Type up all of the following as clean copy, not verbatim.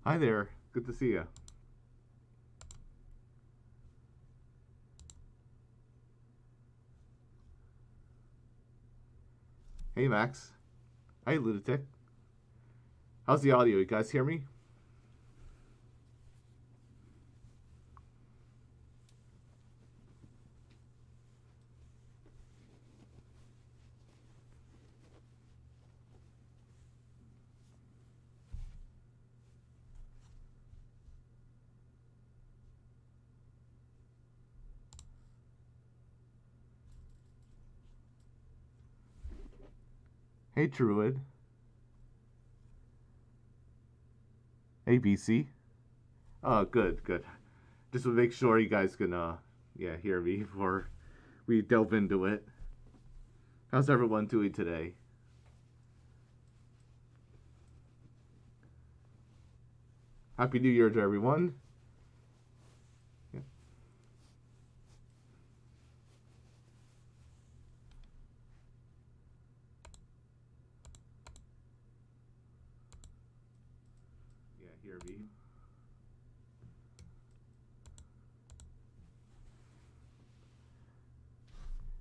Hi there. Good to see you. Hey, Max. Hi, Lunatic. How's the audio? You guys hear me? Hey, Druid. Hey, BC. Oh, good, good. Just to make sure you guys can, yeah, hear me before we delve into it. How's everyone doing today? Happy New Year to everyone. Yeah, yeah, hear me.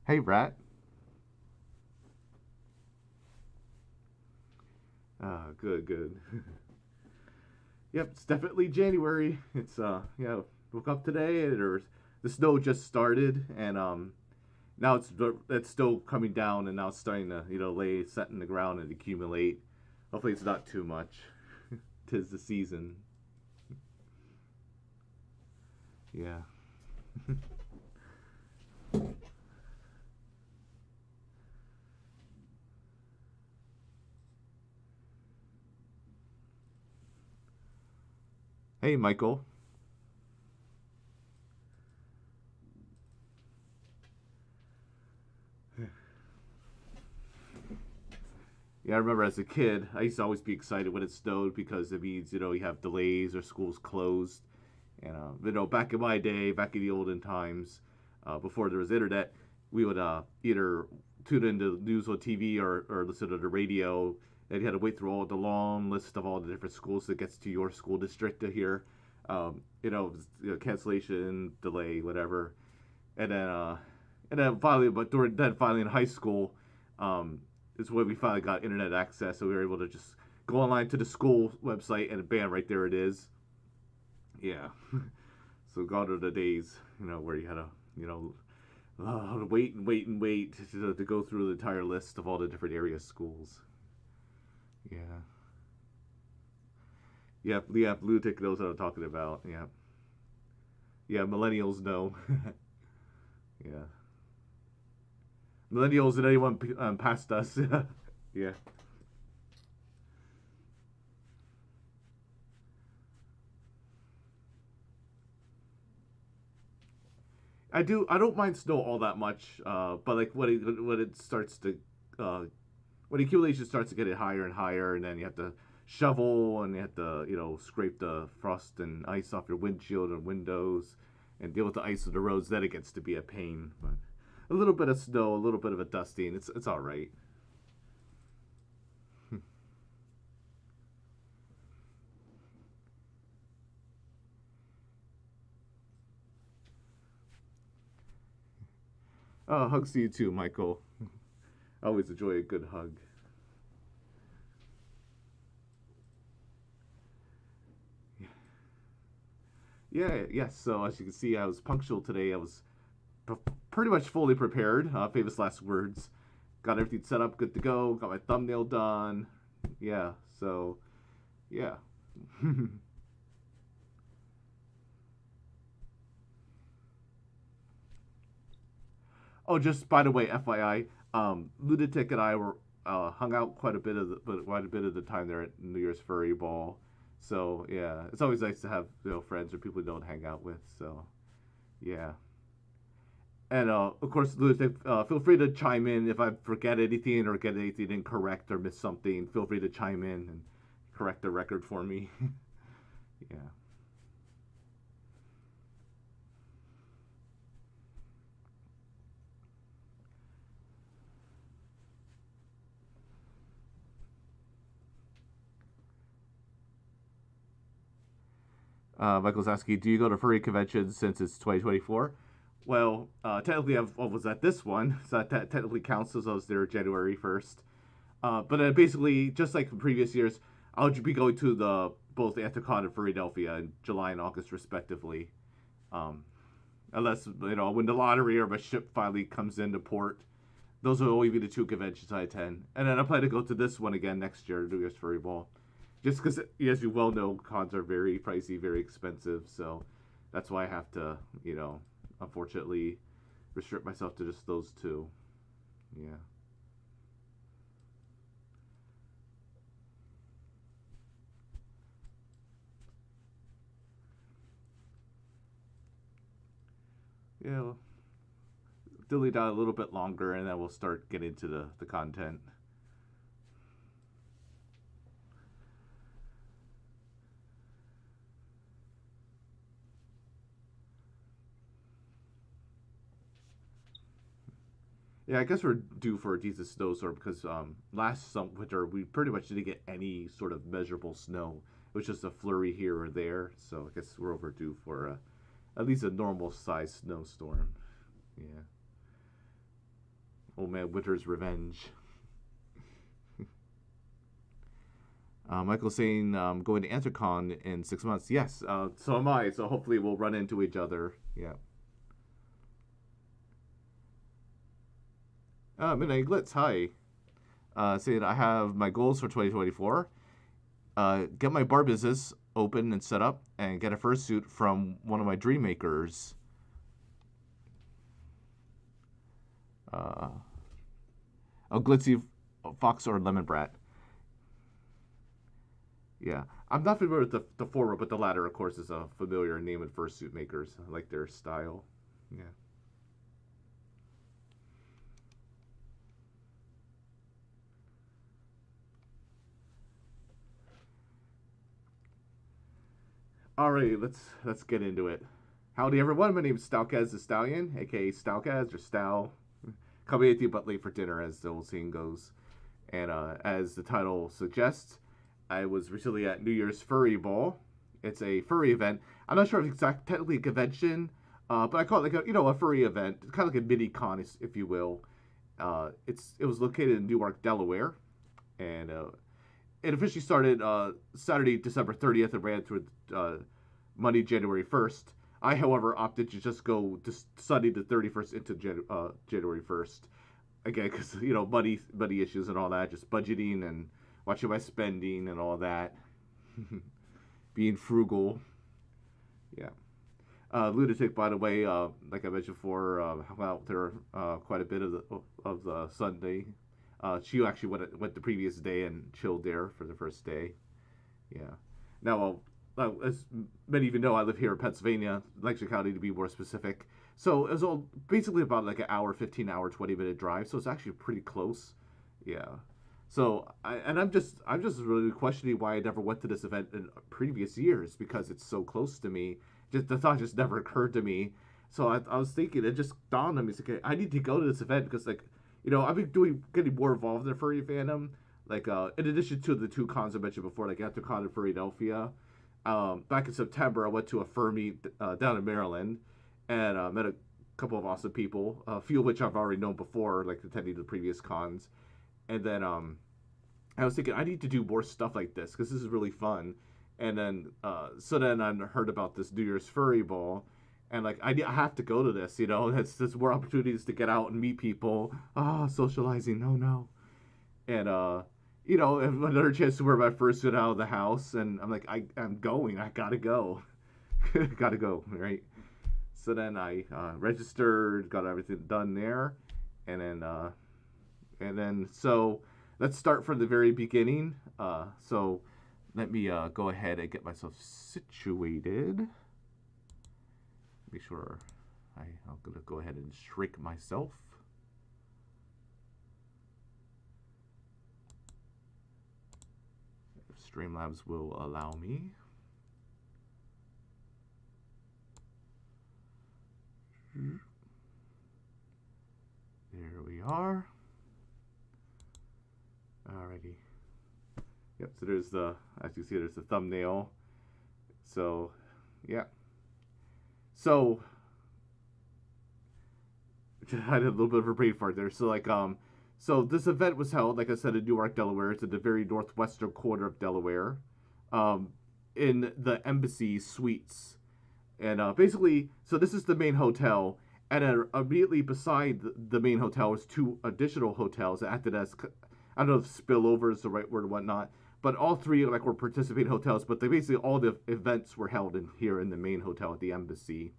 Hey, Rat. Ah, good, good. Yep, it's definitely January. It's yeah, woke up today and the snow just started and now it's still coming down and now it's starting to lay set in the ground and accumulate. Hopefully it's not too much. Tis the season. Yeah. Hey, Michael. Yeah, I remember as a kid, I used to always be excited when it snowed because it means you have delays or schools closed. And back in my day, back in the olden times, before there was internet, we would either tune into the news on TV or listen to the radio, and you had to wait through all the long list of all the different schools that gets to your school district to hear, cancellation, delay, whatever, and then finally, but during then finally in high school, um, is when we finally got internet access, so we were able to just go online to the school website and bam, right there it is. Yeah. So gone are the days, where you had to, wait and wait and wait to go through the entire list of all the different area schools. Yeah. Yeah, yeah, Blue Tick knows what I'm talking about. Yeah. Yeah, millennials know. Yeah. Millennials and anyone past us. Yeah. I do. I don't mind snow all that much, but like when it starts to uh, when the accumulation starts to get it higher and higher, and then you have to shovel and you have to scrape the frost and ice off your windshield and windows, and deal with the ice of the roads. Then it gets to be a pain. But a little bit of snow, a little bit of a dusting, it's all right. Hugs to you too, Michael. I always enjoy a good hug. Yeah, yes. So as you can see, I was punctual today. I was pretty much fully prepared. Famous last words. Got everything set up, good to go. Got my thumbnail done. Yeah. So yeah. Oh, just by the way, FYI, Lunatic and I were hung out quite a bit of the time there at New Year's Furry Ball. So yeah, it's always nice to have friends or people you don't hang out with. So yeah, and of course, Lunatic, feel free to chime in if I forget anything or get anything incorrect or miss something. Feel free to chime in and correct the record for me. Yeah. Michael's asking, do you go to furry conventions since it's 2024? Well, technically I was at this one, so that technically counts as I was there January 1st. But basically, just like in previous years, I'll be going to the both Anticon and Philadelphia in July and August, respectively. Um, Unless, I win the lottery or my ship finally comes into port. Those will only be the two conventions I attend. And then I plan to go to this one again next year, New Year's Furry Ball. Just because, as you well know, cons are very pricey, very expensive. So that's why I have to, unfortunately restrict myself to just those two. Yeah. Yeah, we'll dilly down a little bit longer and then we'll start getting into the content. Yeah, I guess we're due for a decent snowstorm because last winter we pretty much didn't get any sort of measurable snow. It was just a flurry here or there. So I guess we're overdue for at least a normal sized snowstorm. Yeah. Oh man, winter's revenge. Michael's saying going to Anticon in 6 months. Yes, so am I. So hopefully we'll run into each other. Yeah. Midnight Glitz, hi. Saying I have my goals for 2024. Get my bar business open and set up, and get a fursuit from one of my dream makers. Glitzy Fox or Lemon Brat. Yeah, I'm not familiar with the former, but the latter, of course, is a familiar name in fursuit makers. I like their style. Yeah. Alright, let's get into it. Howdy everyone, my name is Stalkaz the Stallion, aka Stalkaz or Stal. Coming at you but late for dinner, as the old saying goes. And as the title suggests, I was recently at New Year's Furry Ball. It's a furry event. I'm not sure if it's technically a convention, but I call it like a furry event. It's kind of like a mini con, if you will. It was located in Newark, Delaware, and it officially started Saturday, December 30th, and ran through Monday, January 1st. I, however, opted to just go to Sunday the 31st into January 1st. Again, because, money issues and all that, just budgeting and watching my spending and all that. Being frugal. Yeah. Lunatic, by the way, like I mentioned before, hung out there quite a bit of the Sunday. She actually went the previous day and chilled there for the first day. Yeah. Now, as many of you know, I live here in Pennsylvania, Lancaster County to be more specific. So it was all basically about like an hour, 15-hour, 20-minute drive. So it's actually pretty close. Yeah. So I'm just really questioning why I never went to this event in previous years because it's so close to me. Just the thought just never occurred to me. So I was thinking, it just dawned on me, it's like, I need to go to this event because I've been getting more involved in the furry fandom. Like, in addition to the two cons I mentioned before, like Anticon in Philadelphia. Back in September, I went to a fur meet down in Maryland and met a couple of awesome people, a few of which I've already known before, like attending the previous cons. And then I was thinking, I need to do more stuff like this because this is really fun. And then, so then I heard about this New Year's Furry Ball. And like I have to go to this, There's more opportunities to get out and meet people. Socializing, no. And another chance to wear my fursuit out of the house. And I'm like, I'm going. I gotta go, gotta go, right? So then I registered, got everything done there, and then so let's start from the very beginning. So let me go ahead and get myself situated. Make sure I'm gonna go ahead and shrink myself. If Streamlabs will allow me. There we are. Alrighty. Yep, so there's as you see, there's the thumbnail. So Yeah. So I had a little bit of a brain fart there. So this event was held, like I said, in Newark, Delaware. It's at the very northwestern corner of Delaware, um, in the Embassy Suites. And basically, so this is the main hotel, and immediately beside the main hotel was two additional hotels that acted as, I don't know if spillover is the right word or whatnot, but all three like were participating hotels. But they basically all the events were held in here in the main hotel at the Embassy.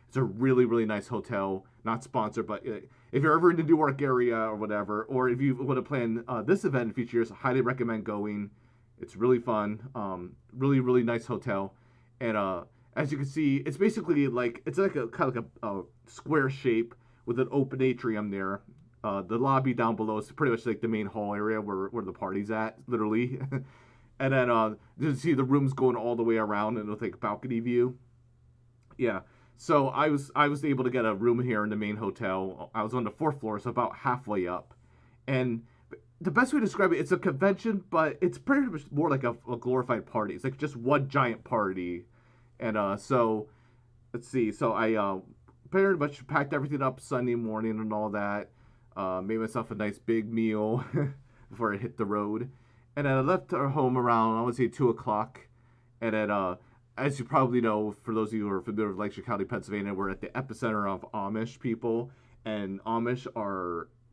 It's a really, really nice hotel. Not sponsored, but if you're ever in the Newark area or whatever, or if you want to plan this event in future years, I highly recommend going. It's really fun. Really, really nice hotel. And as you can see, it's basically like, it's like a kind of like a square shape with an open atrium there. The lobby down below is pretty much like the main hall area where the party's at, literally. And then you see the rooms going all the way around and with like a balcony view. Yeah. So I was able to get a room here in the main hotel. I was on the fourth floor, so about halfway up. And the best way to describe it, it's a convention, but it's pretty much more like a glorified party. It's like just one giant party. And so let's see. So I pretty much packed everything up Sunday morning and all that. Made myself a nice big meal before I hit the road. And then I left our home around, I would say 2 o'clock. And then as you probably know, for those of you who are familiar with Lancaster County, Pennsylvania, we're at the epicenter of Amish people, and Amish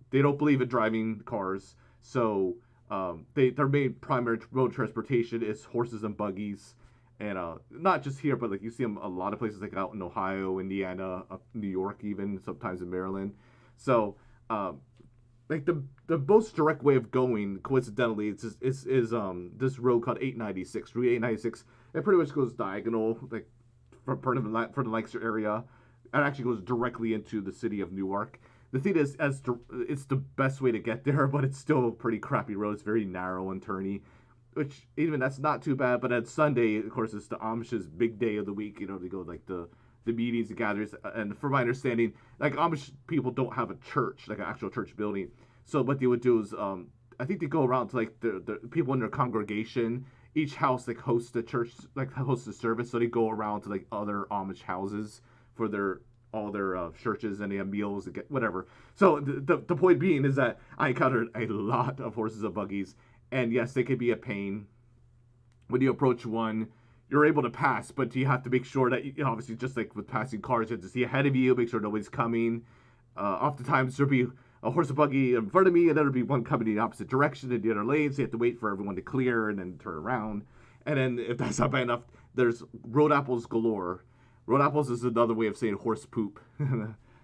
they don't believe in driving cars, so their main primary road transportation is horses and buggies, and not just here, but like you see them a lot of places, like out in Ohio, Indiana, New York, even sometimes in Maryland. So like the most direct way of going, coincidentally, is this road called 896, Route 896. It pretty much goes diagonal, like for the Lancaster area. It actually goes directly into the city of Newark. The thing is, it's the best way to get there, but it's still a pretty crappy road. It's very narrow and turny, which even that's not too bad. But at Sunday, of course, it's the Amish's big day of the week. You know, they go like the meetings, the gatherings, and from my understanding, like Amish people don't have a church, like an actual church building. So what they would do is, I think they go around to like the people in their congregation. Each house like hosts a church, like hosts a service. So they go around to like other Amish houses for all their churches, and they have meals and get whatever. So the point being is that I encountered a lot of horses and buggies, and yes, they could be a pain. When you approach one, you're able to pass, but you have to make sure that, you know, obviously just like with passing cars, you have to see ahead of you, make sure nobody's coming. Oftentimes there'll be a horse and buggy in front of me, and then there'll be one coming in the opposite direction in the other lane, so you have to wait for everyone to clear and then turn around. And then if that's not bad enough, there's road apples galore. Road apples is another way of saying horse poop.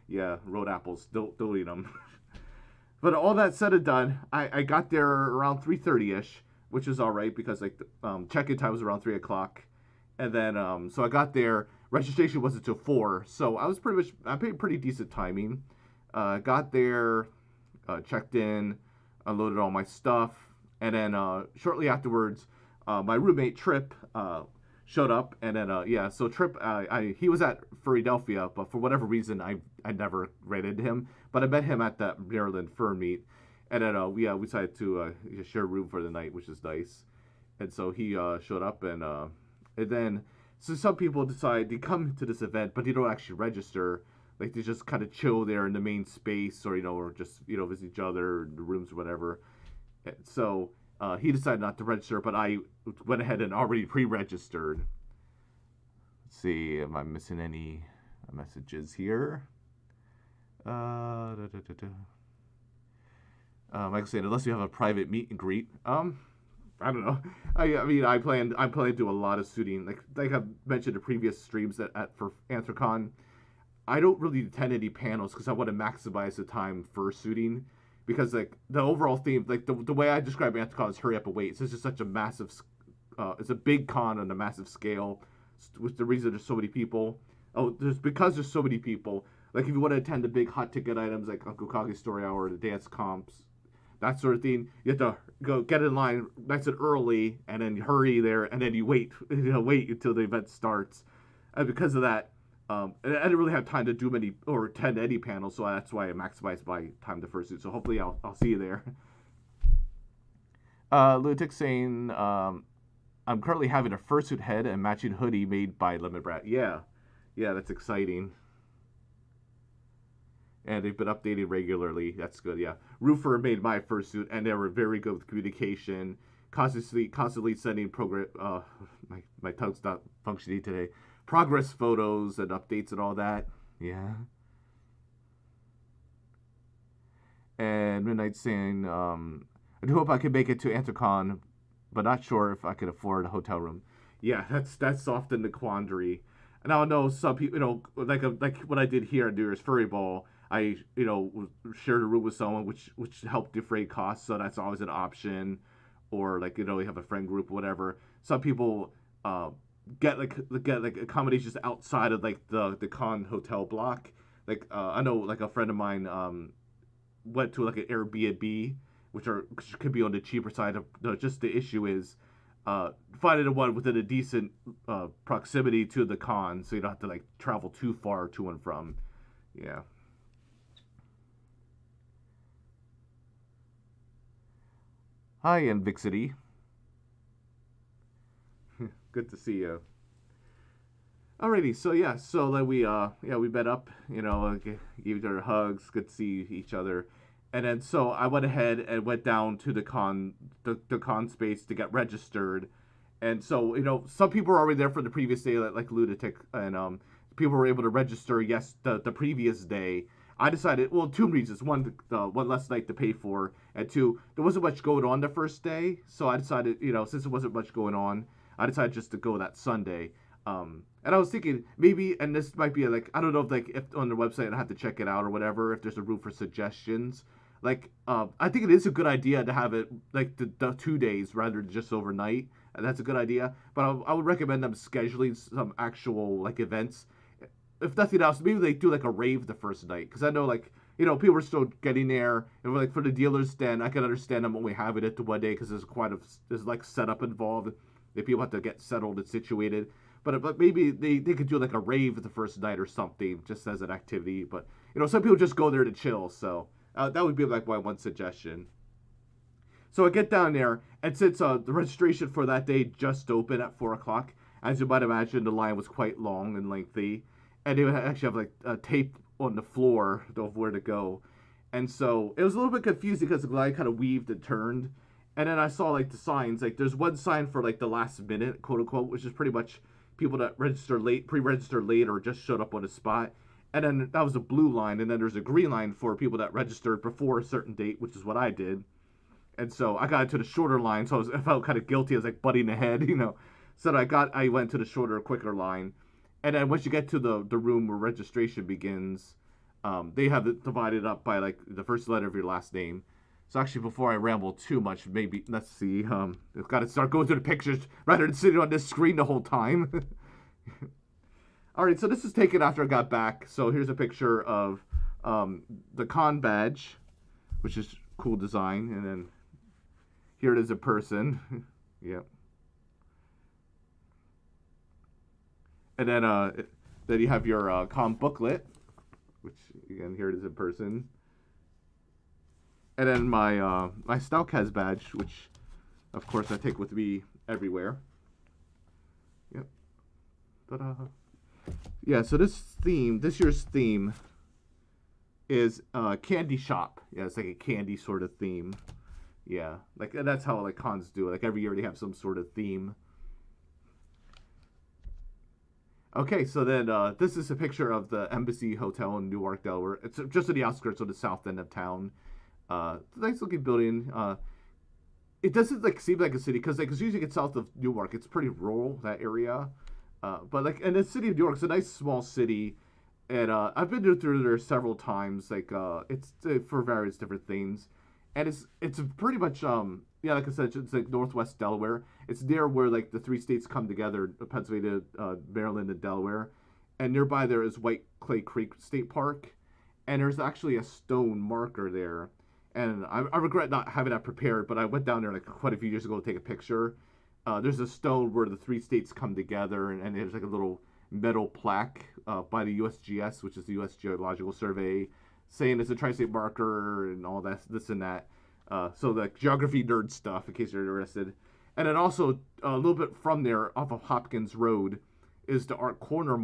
Yeah, road apples. Don't eat them. But all that said and done, I got there around 3:30ish, which is all right because like check-in time was around 3 o'clock, and then so I got there. Registration wasn't until 4, so I paid pretty decent timing. Got there, checked in, unloaded all my stuff, and then shortly afterwards, my roommate Trip showed up, and then so Trip, he was at Philadelphia, but for whatever reason, I never ran into him, but I met him at that Maryland Fur Meet, and then we decided to share a room for the night, which is nice, and so he showed up, and then so some people decide they come to this event, but they don't actually register. Like they just kind of chill there in the main space, or or just visit each other in the rooms or whatever. So he decided not to register, but I went ahead and already pre-registered. Let's see, am I missing any messages here? Like I said, unless you have a private meet and greet, I don't know. I mean, I plan to do a lot of shooting. Like I've mentioned in previous streams for Anthrocon. I don't really attend any panels because I want to maximize the time for shooting, because like the overall theme, like the way I describe Anthrocon is hurry up and wait. It's just such a massive, it's a big con on a massive scale, which the reason there's so many people. Oh, because there's so many people. Like if you want to attend the big hot ticket items like Uncle Kage's Story Hour, the dance comps, that sort of thing, you have to go get in line nice and early, and then hurry there, and then you wait, wait until the event starts. And because of that, I didn't really have time to do many or attend any panels, so that's why I maximized my time the first suit. So hopefully I'll see you there. Lunatic saying, I'm currently having a fursuit head and matching hoodie made by Lemon Brat. Yeah, yeah, that's exciting. And they've been updating regularly. That's good. Yeah, Roofer made my fursuit, and they were very good with communication. Constantly sending program. My tongue's not functioning today. Progress photos and updates and all that. Yeah. And Midnight saying, I do hope I can make it to Anticon, but not sure if I can afford a hotel room. Yeah, that's often the quandary. And I know some people, like what I did here at New Year's Furry Ball. I, shared a room with someone, which helped defray costs, so that's always an option. Or like we have a friend group, or whatever. Some people get accommodations outside of like the con hotel block. Like I know like a friend of mine went to like an Airbnb, which could be on the cheaper side. Just the issue is finding one within a decent proximity to the con, so you don't have to like travel too far to and from. Yeah. Hi, Invixity. Good to see you. Alrighty, so yeah, so then we met up, gave each other hugs, good to see each other, and then so I went ahead and went down to the con space to get registered, and so some people were already there for the previous day, like Lunatic, and people were able to register the previous day. I decided, well, two reasons: one, one less night to pay for, and two, there wasn't much going on the first day, so I decided, since there wasn't much going on, I decided just to go that Sunday. And I was thinking maybe, and this might be like, I don't know if on their website I have to check it out or whatever, if there's a room for suggestions. Like, I think it is a good idea to have it like the 2 days rather than just overnight. And that's a good idea. But I would recommend them scheduling some actual like events. If nothing else, maybe they do like a rave the first night, because I know like people are still getting there. And like for the dealers, then I can understand them only having it to one day because there's like setup involved. If people have to get settled and situated. But maybe they could do like a rave the first night or something, just as an activity. But some people just go there to chill, so that would be like my one suggestion. So I get down there, and since the registration for that day just opened at 4 o'clock, as you might imagine, the line was quite long and lengthy, and they would actually have like tape on the floor of where to go, and so it was a little bit confusing because the line kind of weaved and turned. And then I saw like the signs, like there's one sign for like the last minute, quote unquote, which is pretty much people that register late, pre-register late, or just showed up on the spot. And then that was a blue line, and then there's a green line for people that registered before a certain date, which is what I did. And so I got into the shorter line, so I felt kind of guilty. I was like butting ahead, So I went to the shorter, quicker line. And then once you get to the room where registration begins, they have it divided up by like the first letter of your last name. So actually, before I ramble too much, maybe, let's see, I've got to start going through the pictures rather than sitting on this screen the whole time. All right, so this is taken after I got back. So here's a picture of the con badge, which is cool design. And then here it is in person. Yep. And then you have your con booklet, which, again, here it is in person. And then my Stalkaz badge, which, of course, I take with me everywhere. Yep. Ta-da. Yeah, so this year's theme is candy shop. Yeah, it's like a candy sort of theme. Yeah, like that's how like cons do it. Like every year they have some sort of theme. Okay, so then this is a picture of the Embassy Hotel in Newark, Delaware. It's just on the outskirts of the south end of town. Nice looking building. It doesn't like seem like a city because like it's usually it's south of Newark. It's pretty rural, that area. But like, and the city of Newark is a nice small city, and I've been through there several times. Like it's for various different things, and it's pretty much yeah, like I said, it's like northwest Delaware. It's near where like the three states come together: Pennsylvania, Maryland, and Delaware. And nearby there is White Clay Creek State Park, and there's actually a stone marker there. And I regret not having that prepared, but I went down there like quite a few years ago to take a picture. There's a stone where the three states come together, and there's like a little metal plaque by the USGS, which is the U.S. Geological Survey, saying it's a tri-state marker and all that, this and that. So the geography nerd stuff, in case you're interested. And then also a little bit from there, off of Hopkins Road, is the Art Corner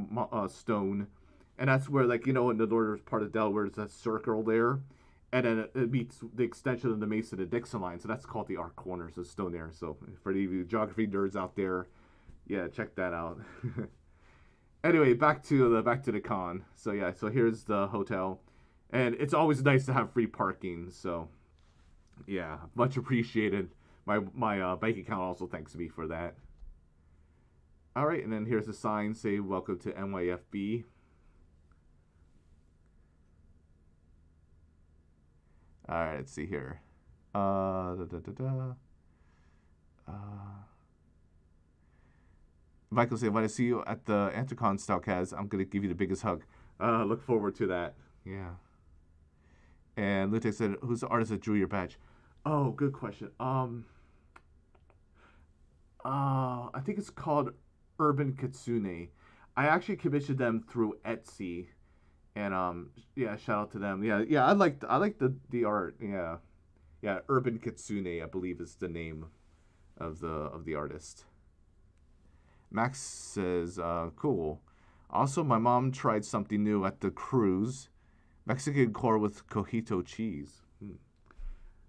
stone, and that's where, like, in the northern part of Delaware, there's that circle there, and then it meets the extension of the Mason and Dixon line, so that's called the Art Corner, so stone there. So for any of you geography nerds out there, yeah, check that out. Anyway, back to the con. So yeah, so here's the hotel, and it's always nice to have free parking. So yeah, much appreciated. My bank account also thanks me for that. All right, and then here's a sign say "Welcome to NYFB." All right, let's see here. Da, da, da, da. Michael said, "When I see you at the Anticon Stalkaz, I'm gonna give you the biggest hug." Look forward to that. Yeah. And Lutek said, "Who's the artist that drew your badge?" Oh, good question. I think it's called Urban Kitsune. I actually commissioned them through Etsy, and yeah, shout out to them. Yeah, I like the art. Yeah, Urban Kitsune, I believe is the name of the artist. Max says, "Cool. Also, my mom tried something new at the cruise, Mexican corn with cojito cheese."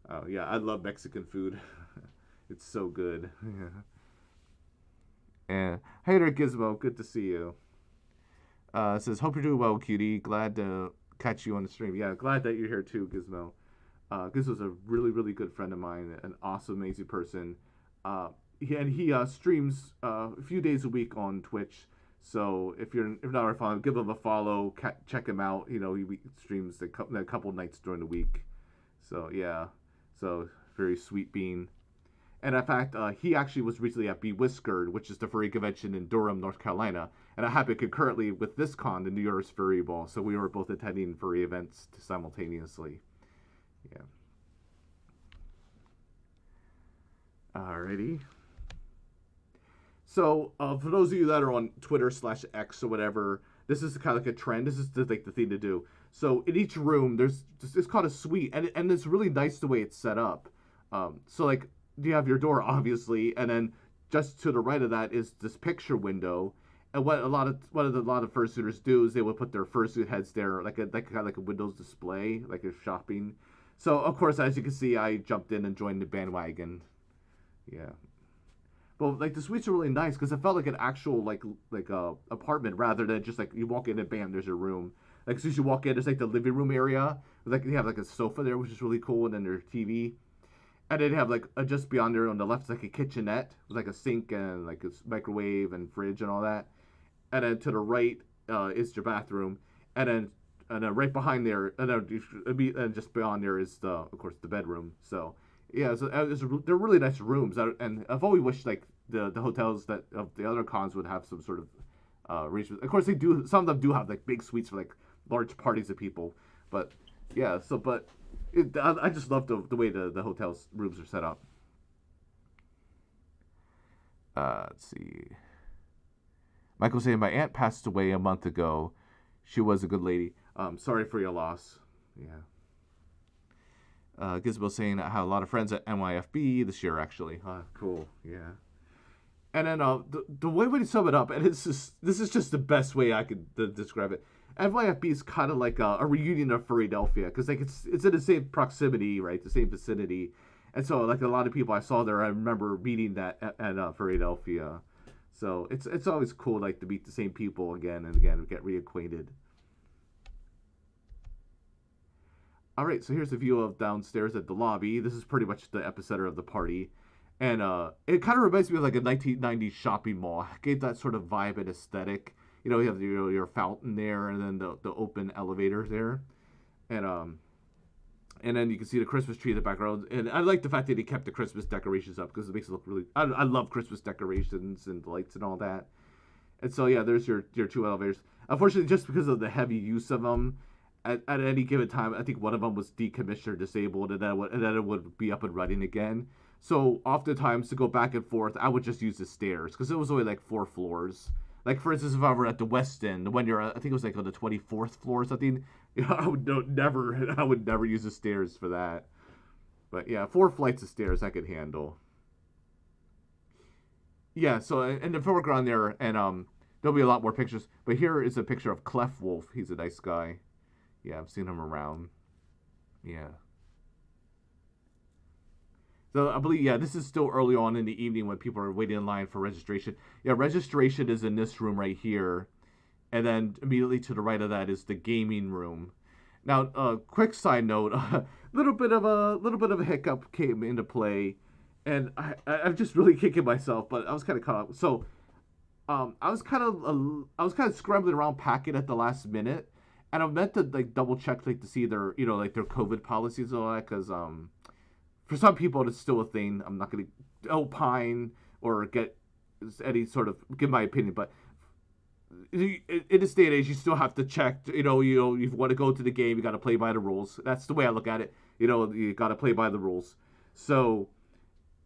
Oh yeah, I love Mexican food. It's so good. Yeah. And hey there, Gizmo, good to see you. Says, "Hope you're doing well, cutie. Glad to catch you on the stream." Yeah, glad that you're here too, Gizmo. Gizmo's a really, really good friend of mine, an awesome, amazing person. He streams a few days a week on Twitch. So if not already following, give him a follow. Check him out. He streams a couple nights during the week. So yeah, so very sweet bean. And in fact, he actually was recently at Be Whiskered, which is the furry convention in Durham, North Carolina, and it happened concurrently with this con, the Years Furry Ball. So we were both attending furry events simultaneously. Yeah. Alrighty. So for those of you that are on Twitter/X or whatever, this is kind of like a trend. This is the thing to do. So in each room, it's called a suite, and it's really nice the way it's set up. So like, you have your door obviously, and then just to the right of that is this picture window. And what a lot of fursuiters do is they will put their fursuit heads there, like kind of like a Windows display, like a shopping. So of course, as you can see, I jumped in and joined the bandwagon. Yeah. But like the suites are really nice because it felt like an actual like apartment rather than just like you walk in and bam, there's your room. Like as soon as you walk in, there's like the living room area. Like you have like a sofa there, which is really cool, and then there's TV. And then you have like just beyond there on the left is like a kitchenette with like a sink and like a microwave and fridge and all that. And then to the right is your bathroom, and then right behind there, and just beyond there is of course the bedroom. So yeah, so they're really nice rooms, and I've always wished like the hotels that of the other cons would have some sort of arrangement. Of course they do. Some of them do have like big suites for like large parties of people, but yeah. So but. I just love the way the hotel's rooms are set up. Let's see. Michael saying, "My aunt passed away a month ago. She was a good lady. Sorry for your loss." Yeah. Gizmo saying, "I had a lot of friends at NYFB this year, actually." Cool. Yeah. And then the way to sum it up, and this is just the best way I could describe it. NYFB is kind of like a reunion of Philadelphia because like it's in the same proximity, right, the same vicinity, and so like a lot of people I saw there, I remember meeting that at Philadelphia. So it's always cool like to meet the same people again and again, get reacquainted. All right, so here's a view of downstairs at the lobby. This is pretty much the epicenter of the party, and it kind of reminds me of like a 1990s shopping mall. It gave that sort of vibe and aesthetic. You have your fountain there, and then the open elevator there, and then you can see the Christmas tree in the background. And I like the fact that he kept the Christmas decorations up because it makes it look really. I love Christmas decorations and lights and all that. And so yeah, there's your two elevators. Unfortunately, just because of the heavy use of them, at any given time, I think one of them was decommissioned or disabled, and then it would be up and running again. So oftentimes to go back and forth, I would just use the stairs because it was only like 4 floors. Like, for instance, if I were at the West End, when I think it was like on the 24th floor or something, I would never use the stairs for that. But yeah, 4 flights of stairs I could handle. Yeah. So in the foreground there, and there'll be a lot more pictures. But here is a picture of Clef Wolf. He's a nice guy. Yeah, I've seen him around. Yeah. So I believe, yeah, this is still early on in the evening when people are waiting in line for registration. Yeah, registration is in this room right here, and then immediately to the right of that is the gaming room. Now, quick side note: little bit of a hiccup came into play, and I'm just really kicking myself, but I was kind of caught up. So, I was kind of scrambling around packing at the last minute, and I meant to like double check like to see their like their COVID policies and all that because for some people it's still a thing. I'm not going to opine or get any sort of give my opinion, but in this day and age, you still have to check. You want to go to the game, you got to play by the rules. That's the way I look at it. You got to play by the rules. So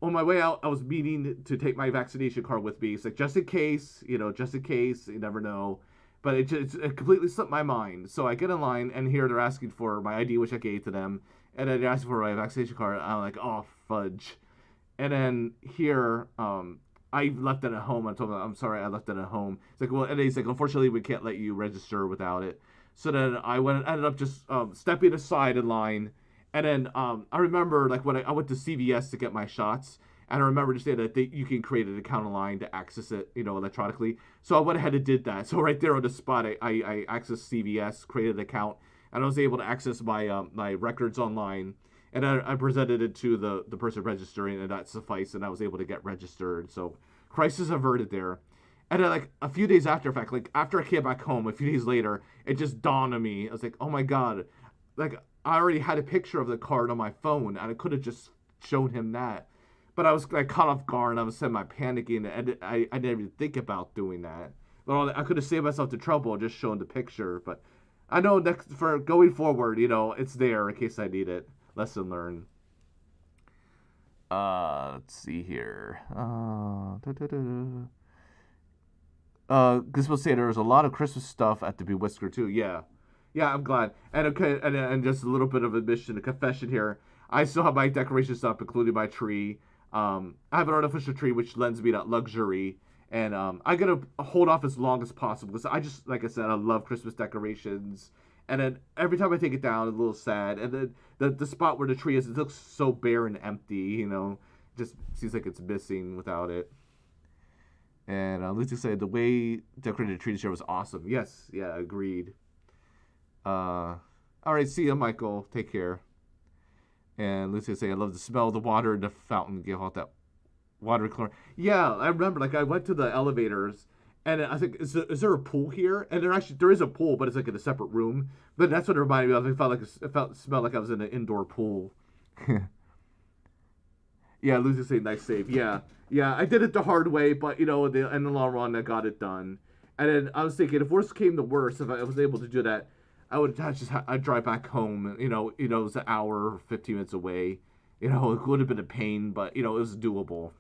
on my way out, I was meaning to take my vaccination card with me. It's like just in case, you never know. But it completely slipped my mind. So I get in line, and here they're asking for my ID, which I gave to them, and then they're asking for my vaccination card. I'm like, oh fudge. And then here, I left it at home. I told him, I'm sorry, I left it at home. It's like, well, and he's like, unfortunately, we can't let you register without it. So then ended up just stepping aside in line. And then I remember, like, when I went to CVS to get my shots, and I remember just saying that you can create an account online to access it, electronically. So I went ahead and did that. So right there on the spot, I accessed CVS, created an account, and I was able to access my records online. And I presented it to the person registering, and that sufficed, and I was able to get registered. So crisis averted there. And then, like, a few days after, in fact, like, after I came back home, a few days later, it just dawned on me. I was like, oh my God. Like, I already had a picture of the card on my phone, and I could have just shown him that. But I was like, caught off guard, and I was semi-panicking, and I didn't even think about doing that. But I could have saved myself the trouble of just showing the picture. But I know next for going forward, it's there in case I need it. Lesson learned. Let's see here. This will say there was a lot of Christmas stuff at the Be Whisker too. Yeah, yeah, I'm glad. And okay, and just a little bit of admission, a confession here. I still have my decorations up, including my tree. I have an artificial tree, which lends me that luxury. And I gotta hold off as long as possible because I just, like I said, I love Christmas decorations. And then every time I take it down, it's a little sad. And then the spot where the tree is, it looks so bare and empty. Just seems like it's missing without it. And Lucy said the way decorated the tree this year was awesome. Yes, yeah, agreed. All right, see ya, Michael. Take care. And Lucy said, I love the smell of the water in the fountain. Give out that water chlorine. Yeah, I remember. Like I went to the elevators, and I think is there a pool here? And there is a pool, but it's like in a separate room. But that's what it reminded me of. It smelled like I was in an indoor pool. Yeah, Lucy said, nice save. Yeah, yeah, I did it the hard way, but in the long run, I got it done. And then I was thinking, if worst came to worst, if I was able to do that, I'd drive back home. It was an hour, 15 minutes away. It would have been a pain, but it was doable.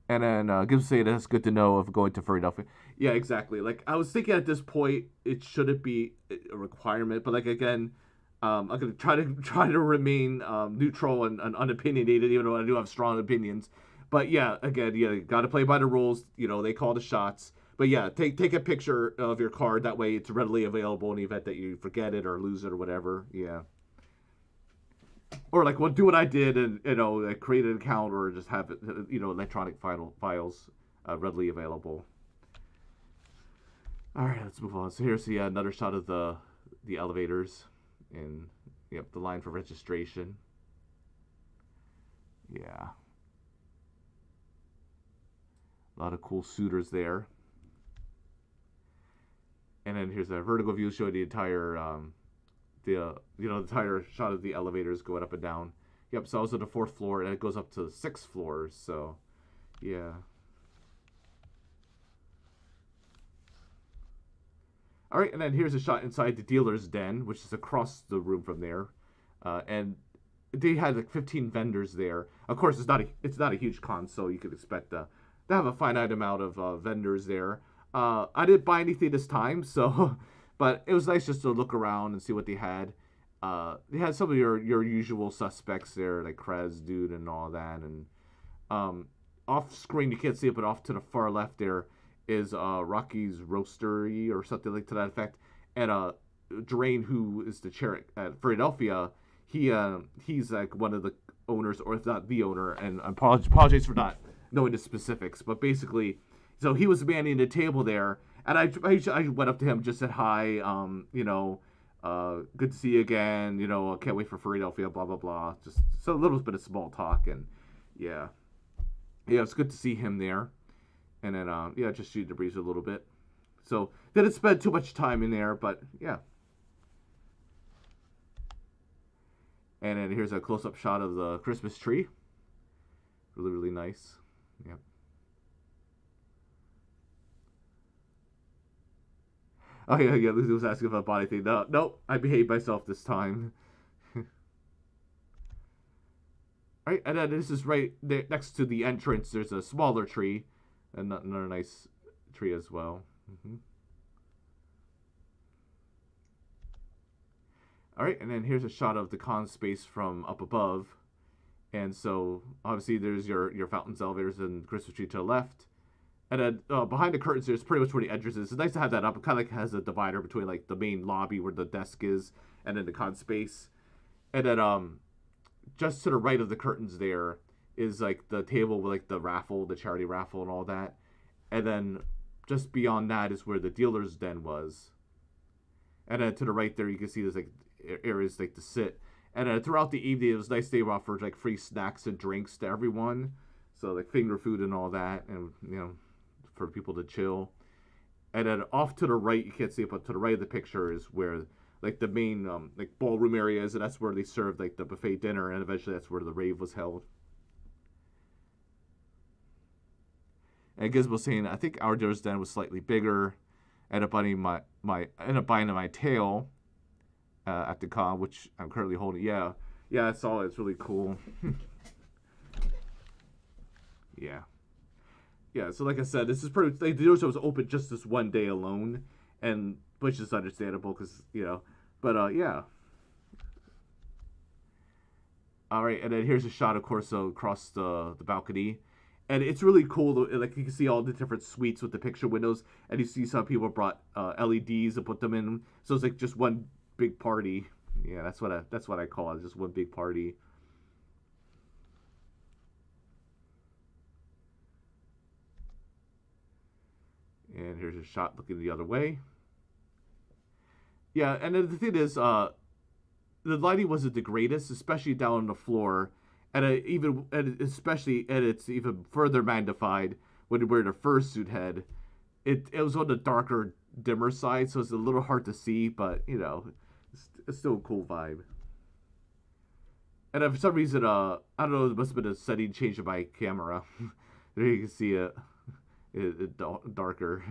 And then Gibbs say that's good to know of going to Philadelphia. Yeah, exactly. Like I was thinking at this point, it shouldn't be a requirement, but like again, I'm gonna try to remain neutral and unopinionated, even though I do have strong opinions. But yeah, again, you got to play by the rules. They call the shots. But yeah, take a picture of your card. That way, it's readily available in the event that you forget it or lose it or whatever. Yeah. Or like, do what I did and like create an account or just have it, electronic files readily available. All right, let's move on. So here's another shot of the elevators and the line for registration. Yeah. A lot of cool suitors there. And then here's a vertical view showing the entire the entire shot of the elevators going up and down. Yep, so I was on the 4th floor and it goes up to 6 floors, so yeah. All right, and then here's a shot inside the dealer's den, which is across the room from there. And they had like 15 vendors there. Of course, it's not a huge con, so you could expect to have a finite amount of vendors there. I didn't buy anything this time, so but it was nice just to look around and see what they had. They had some of your usual suspects there, like Krez Dude and all that, and off screen you can't see it, but off to the far left there is Rocky's Roastery or something like to that effect, and Drain, who is the chair at Philadelphia, he's like one of the owners, or if not the owner, and I apologize for not knowing the specifics, but basically, so he was manning the table there, and I went up to him, just said hi, good to see you again, can't wait for Philadelphia, blah blah blah, just so a little bit of small talk, and yeah, it's good to see him there, and then just shoot the breeze a little bit. So didn't spend too much time in there, but yeah. And then here's a close-up shot of the Christmas tree. Really, really nice. Yep. Oh yeah. Lucy was asking about body thing. No, I behaved myself this time. Right, and then this is right there, next to the entrance. There's a smaller tree, and another nice tree as well. All right, and then here's a shot of the con space from up above, and so obviously there's your fountains, elevators, and Christmas tree to the left, and then behind the curtains there's pretty much where the entrance is. It's nice to have that up. It kind of like has a divider between like the main lobby where the desk is, and then the con space, and then just to the right of the curtains there is like the table with like the raffle, the charity raffle, and all that, and then just beyond that is where the dealer's den was, and then to the right there you can see there's like areas like to sit, and throughout the evening it was nice. They offered like free snacks and drinks to everyone, so like finger food and all that, and for people to chill. And then off to the right, you can't see it, but to the right of the picture is where like the main like ballroom area is, and that's where they served like the buffet dinner, and eventually that's where the rave was held. And Gizmo saying, I think our dealer's den was slightly bigger. Ended up buying my tail at the con, which I'm currently holding. Yeah, I saw it. It's really cool. Yeah. So like I said, this is pretty. The dealership was open just this one day alone, and which is understandable because but yeah. All right, and then here's a shot, of course, across the balcony. And it's really cool. Like you can see all the different suites with the picture windows, and you see some people brought LEDs and put them in. So it's like just one big party. Yeah, that's what I call it. Just one big party. And here's a shot looking the other way. Yeah, and then the thing is, the lighting wasn't the greatest, especially down on the floor. And it's even further magnified when you wear the fursuit head. It was on the darker, dimmer side, so it's a little hard to see, but it's still a cool vibe. And for some reason, I don't know, it must have been a setting change of my camera. There you can see it darker.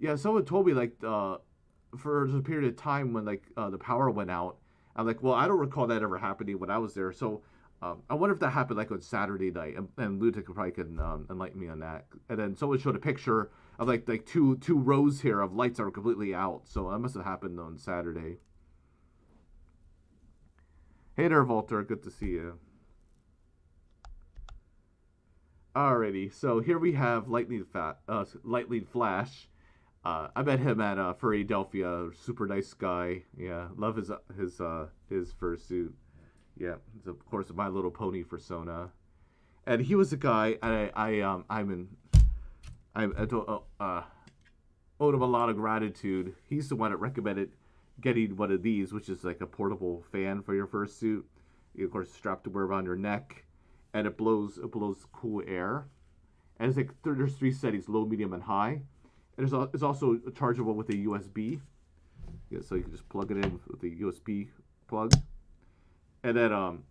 Yeah, someone told me like for a period of time when like the power went out. I'm like, well, I don't recall that ever happening when I was there. So I wonder if that happened like on Saturday night, and Ludic probably can enlighten me on that. And then someone showed a picture of like two rows here of lights that were completely out. So that must have happened on Saturday. Hey there, Walter. Good to see you. Alrighty, so here we have Lightning Flash. I met him at Philadelphia. Super nice guy. Yeah, love his fursuit. Yeah, it's of course My Little Pony persona, and he was a guy. I owe him a lot of gratitude. He's the one that recommended getting one of these, which is like a portable fan for your fursuit. You of course strap to wear around your neck, and it blows cool air. And it's like there's 3 settings: low, medium, and high. And it's also chargeable with a USB. Yeah, so you can just plug it in with the USB plug. And then on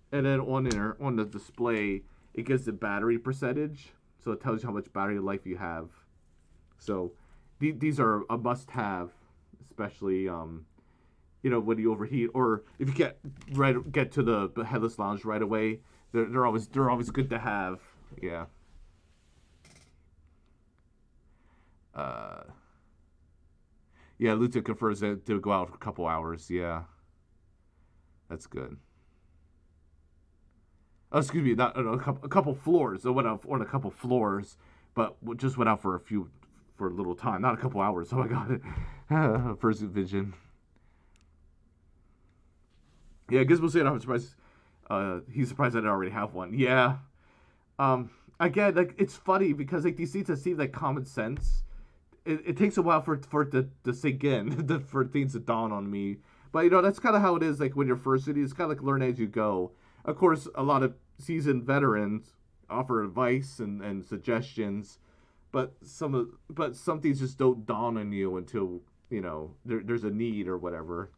the display, it gives the battery percentage, so it tells you how much battery life you have. So these are a must-have, especially when you overheat, or if you get to the headless lounge right away. They're always good to have. Yeah. Yeah, Luta confers that to go out for a couple hours. Yeah, that's good. Oh, excuse me, not a couple floors. I went out on a couple floors, but just went out for for a little time, not a couple hours. Oh my god, first vision. Yeah, Gizmo said I'm surprised. He's surprised I didn't already have one. Yeah. Again, like it's funny because like these things that seem like common sense, it takes a while for it to sink in, for things to dawn on me. But that's kind of how it is. Like when you're first in, it's kind of like learn as you go. Of course, a lot of seasoned veterans offer advice and suggestions, but some things just don't dawn on you until there's a need or whatever.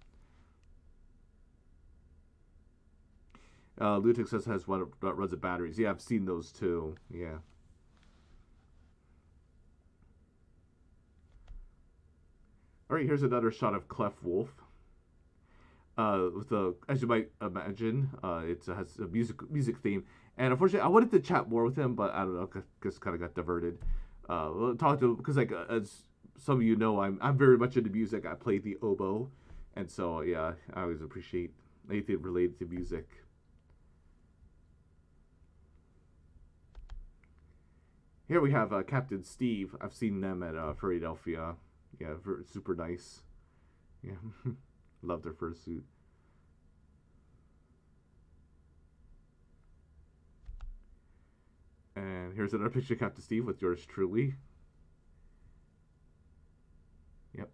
Lutex says has one that runs the batteries. Yeah, I've seen those too. Yeah. All right, here's another shot of Clef Wolf. With the, as you might imagine, it has a music theme. And unfortunately, I wanted to chat more with him, but I don't know, just kind of got diverted. We'll talk to him because, like, as some of you know, I'm very much into music. I play the oboe, and so yeah, I always appreciate anything related to music. Here we have Captain Steve. I've seen them at Philadelphia. Yeah, super nice. Yeah, love their fursuit. And here's another picture of Captain Steve with yours truly. Yep.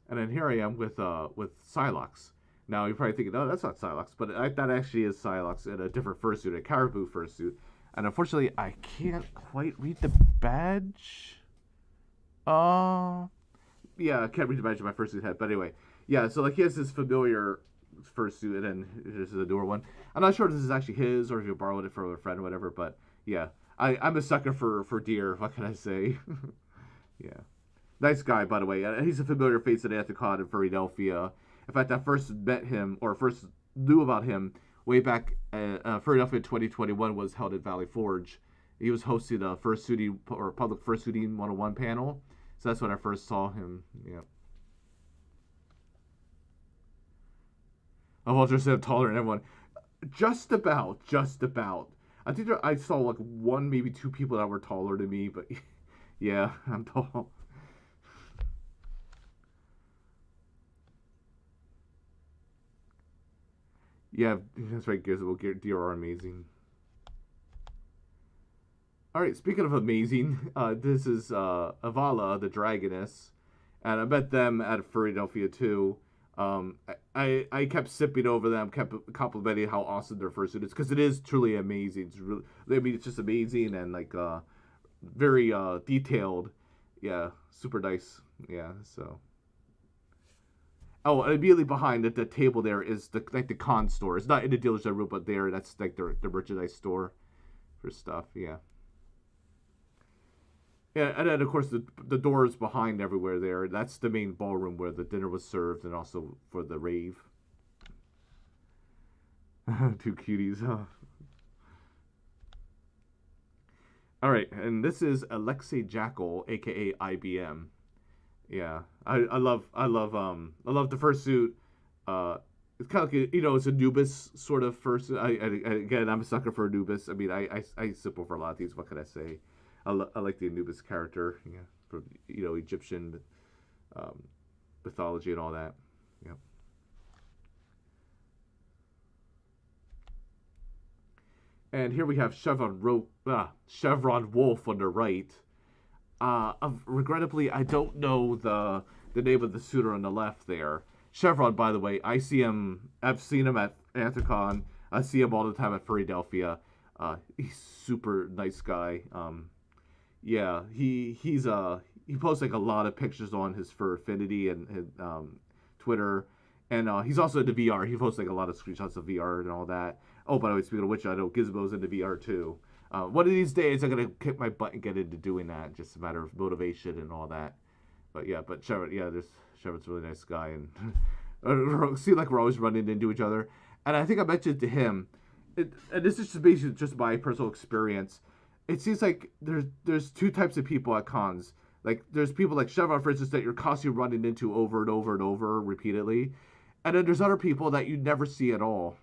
And then here I am with Psylocke. Now you're probably thinking, oh, that's not Psylocke, but that actually is Psylocke in a different fursuit, a caribou fursuit. And unfortunately, I can't quite read the badge. Yeah, I can't read the badge of my fursuit head. But anyway, yeah. So like he has this familiar fursuit, and then this is a newer one. I'm not sure if this is actually his or if you borrowed it from a friend or whatever. But yeah, I'm a sucker for deer. What can I say? Yeah, nice guy, by the way. He's a familiar face at Anthicon in Philadelphia. In fact, I first met him, or first knew about him, way back Philadelphia 2021 was held at Valley Forge. He was hosting a fursuiting or public fursuiting 101 panel. So that's when I first saw him. Yeah. I've also said taller than everyone. Just about. I think I saw like one, maybe two people that were taller than me, but yeah, I'm tall. Yeah, that's right, Gizmo. Deer are amazing. Alright, speaking of amazing, this is Avala, the Dragoness. And I met them at Philadelphia too. I kept sipping over them, kept complimenting how awesome their fursuit is, because it is truly amazing. It's really, I mean, it's just amazing and like very detailed. Yeah, super nice. Yeah, so. Oh, and immediately behind the table there is the con store. It's not in the dealership room, but there that's like their merchandise store for stuff. Yeah. Yeah, and then of course the doors behind everywhere there. That's the main ballroom where the dinner was served, and also for the rave. Two cuties, huh? All right, and this is Alexei Jackal, aka IBM. Yeah, I love the fursuit. It's kind of like it's Anubis sort of fursuit. Again, I'm a sucker for Anubis. I mean, I sip over a lot of these. What can I say? I like the Anubis character. Yeah, from Egyptian mythology and all that. Yeah. And here we have Chevron Wolf on the right. Regrettably, I don't know the name of the suitor on the left there. Chevron, by the way, I've seen him at Anthicon. I see him all the time at Philadelphia. He's super nice guy. Yeah, he posts like a lot of pictures on his Fur Affinity and Twitter, and he's also into VR. He posts like a lot of screenshots of VR and all that. Oh, by the way, speaking of which, I know Gizmo's into VR too. One of these days, I'm gonna kick my butt and get into doing that. Just a matter of motivation and all that. But yeah, Chevron's a really nice guy, and seem like we're always running into each other. And I think I mentioned to him, and this is just basically just my personal experience. It seems like there's two types of people at cons. Like there's people like Chevron, for instance, that you're constantly running into over and over and over repeatedly. And then there's other people that you never see at all.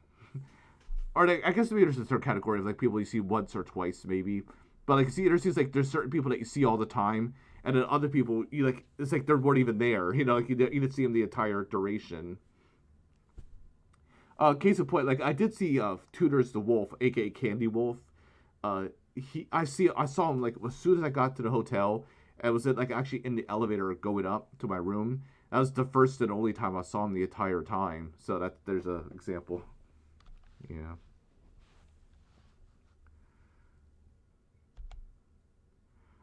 Or like, I guess maybe there's a third category of like people you see once or twice maybe. But like see, there's certain people that you see all the time, and then other people you like it's like they weren't even there. Like you didn't see them the entire duration. Case in point, like I did see Tutors the Wolf, aka Candy Wolf. I saw him like as soon as I got to the hotel. I was like actually in the elevator going up to my room. That was the first and only time I saw him the entire time. So there's an example. Yeah.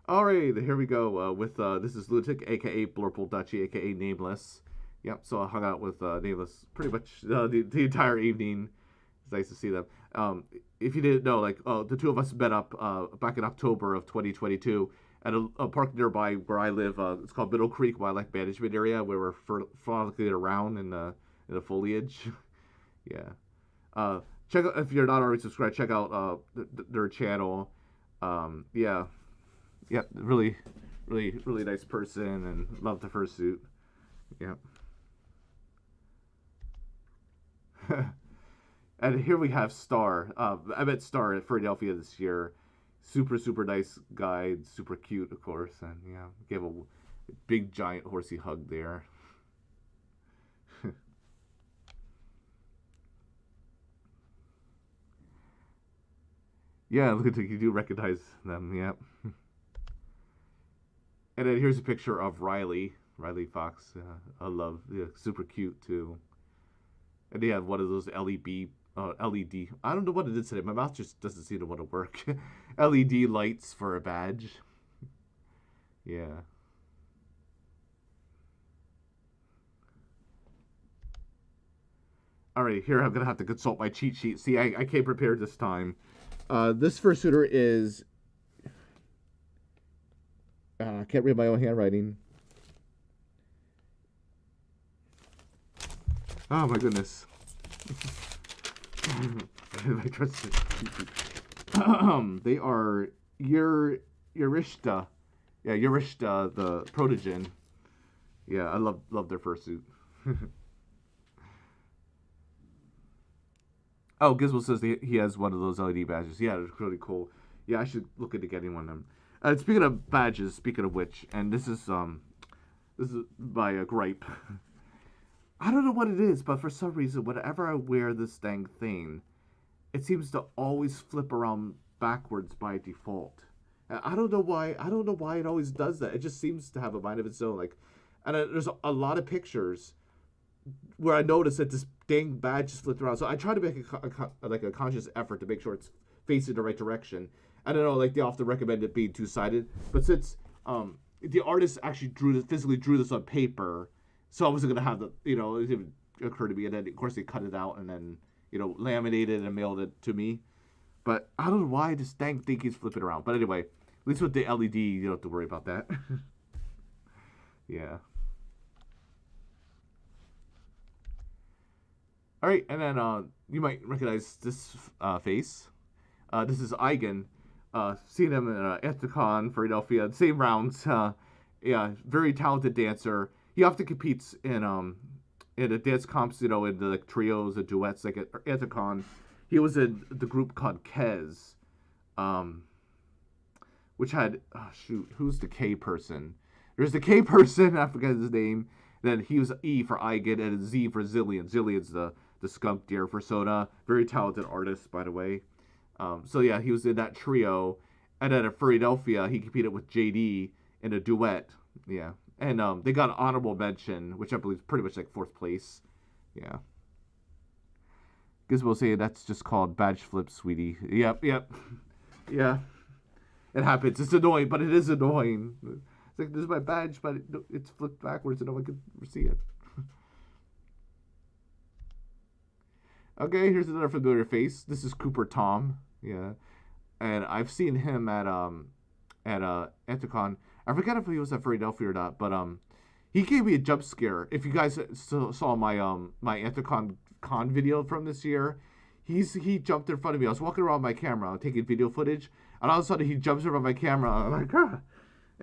Alright, here we go with this is Lunatic, aka Blurple Dutchy, aka Nameless. Yep, so I hung out with Nameless pretty much the entire evening. It's nice to see them. If you didn't know, like the two of us met up back in October of 2022 at a park nearby where I live. It's called Middle Creek Wildlife Management Area, where we're frolicking around in the foliage. Yeah. Check out if you're not already subscribed. Check out their channel. Yeah. Yep, really nice person, and love the fursuit. Yep. And here we have Star. I met Star at Philadelphia this year. Super nice guy, super cute, of course, and yeah, gave a big giant horsey hug there. Yeah, look at you do recognize them. Yep. And then here's a picture of Riley Fox. I love, yeah, super cute too. And they have one of those LED. I don't know what it is today. My mouth just doesn't seem to want to work. LED lights for a badge. Yeah. Alright, here I'm gonna have to consult my cheat sheet. See, I came prepared this time. This fursuiter is I can't read my own handwriting. Oh my goodness. They are Yerishta. Yeah, Yerishta, the protogen. Yeah, I love their fursuit. Oh, Gizmo says he has one of those LED badges. Yeah, it's really cool. Yeah, I should look into getting one of them. Speaking of badges, speaking of which, and this is my gripe. I don't know what it is, but for some reason, whenever I wear this dang thing, it seems to always flip around backwards by default. I don't know why. I don't know why it always does that. It just seems to have a mind of its own. Like, and there's a lot of pictures where I notice that this dang badge just flipped around. So I try to make a conscious effort to make sure it's facing the right direction. I don't know, like they often recommend it being two-sided, but since the artist actually physically drew this on paper, so I wasn't gonna have the, it didn't occur to me, and then of course they cut it out and then laminated and mailed it to me. But I don't know why this dang thing keeps flipping around. But anyway, at least with the LED, you don't have to worry about that. Yeah. All right, and then you might recognize this face. This is Eigen. Seen him in Ethicon, Philadelphia, same rounds. Yeah, very talented dancer. He often competes in a dance comps, in the like trios and duets, like at Ethicon. He was in the group called Kez, which had who's the K person? There's the K person, I forget his name. Then he was E for Eigen and Z for Zillion. Zillion's the skunk deer for Soda. Very talented artist, by the way. So yeah, he was in that trio, and then at Philadelphia, he competed with JD in a duet. Yeah, and they got an honorable mention, which I believe is pretty much like 4th place. Yeah. Gizmo say that's just called badge flip, sweetie. Yep. Yeah, it happens. It's annoying, but it is annoying. It's like, this is my badge, but it's flipped backwards, and no one can see it. Okay, here's another familiar face. This is Cooper Tom. Yeah, and I've seen him at Ethicon. I forget if he was at Philadelphia or not, but he gave me a jump scare. If you guys saw my my Ethicon con video from this year, he jumped in front of me. I was walking around my camera, taking video footage, and all of a sudden he jumps around my camera. I'm like,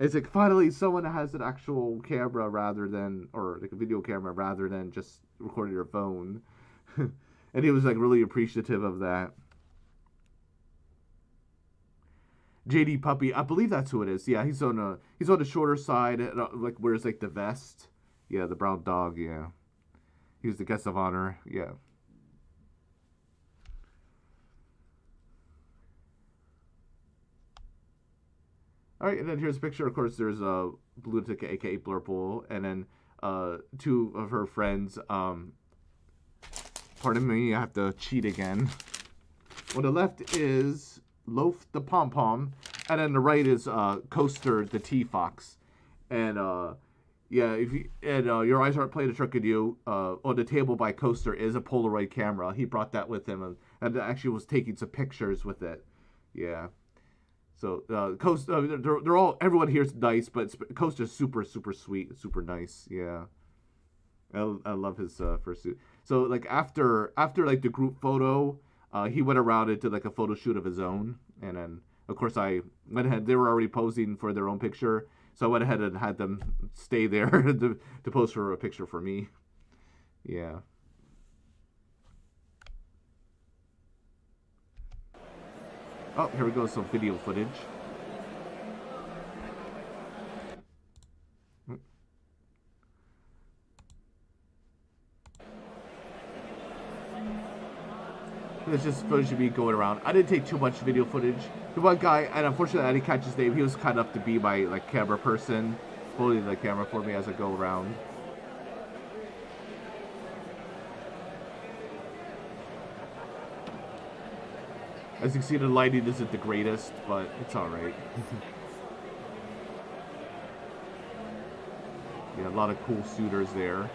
It's like finally someone has an actual camera rather than, or like a video camera rather than just recording your phone. And he was like really appreciative of that. JD Puppy, I believe that's who it is. Yeah, he's on the shorter side, like wears like the vest. Yeah, the brown dog. Yeah, he was the guest of honor. Yeah. All right, and then here's a picture. Of course, there's a Lunatic, aka Blurple, and then two of her friends. Pardon me, I have to cheat again. On the left is Loaf the Pom Pom, and then the right is Coaster the T Fox. And yeah, if you, and your eyes aren't playing a trick on you. On the table by Coaster is a Polaroid camera. He brought that with him, and actually was taking some pictures with it. Yeah. So Coaster, they're all, everyone here is nice, but Coaster's super sweet, super nice. Yeah. I love his fursuit. So like after like the group photo, he went around and did like a photo shoot of his own, and then of course I went ahead. They were already posing for their own picture, so I went ahead and had them stay there to pose for a picture for me. Yeah. Oh, here we go. Some video footage. There's just footage of me going around. I didn't take too much video footage. The one guy, and unfortunately I didn't catch his name, he was kind enough to be my like camera person, holding the camera for me as I go around. As you can see, the lighting isn't the greatest, but it's alright. Yeah, a lot of cool suitors there.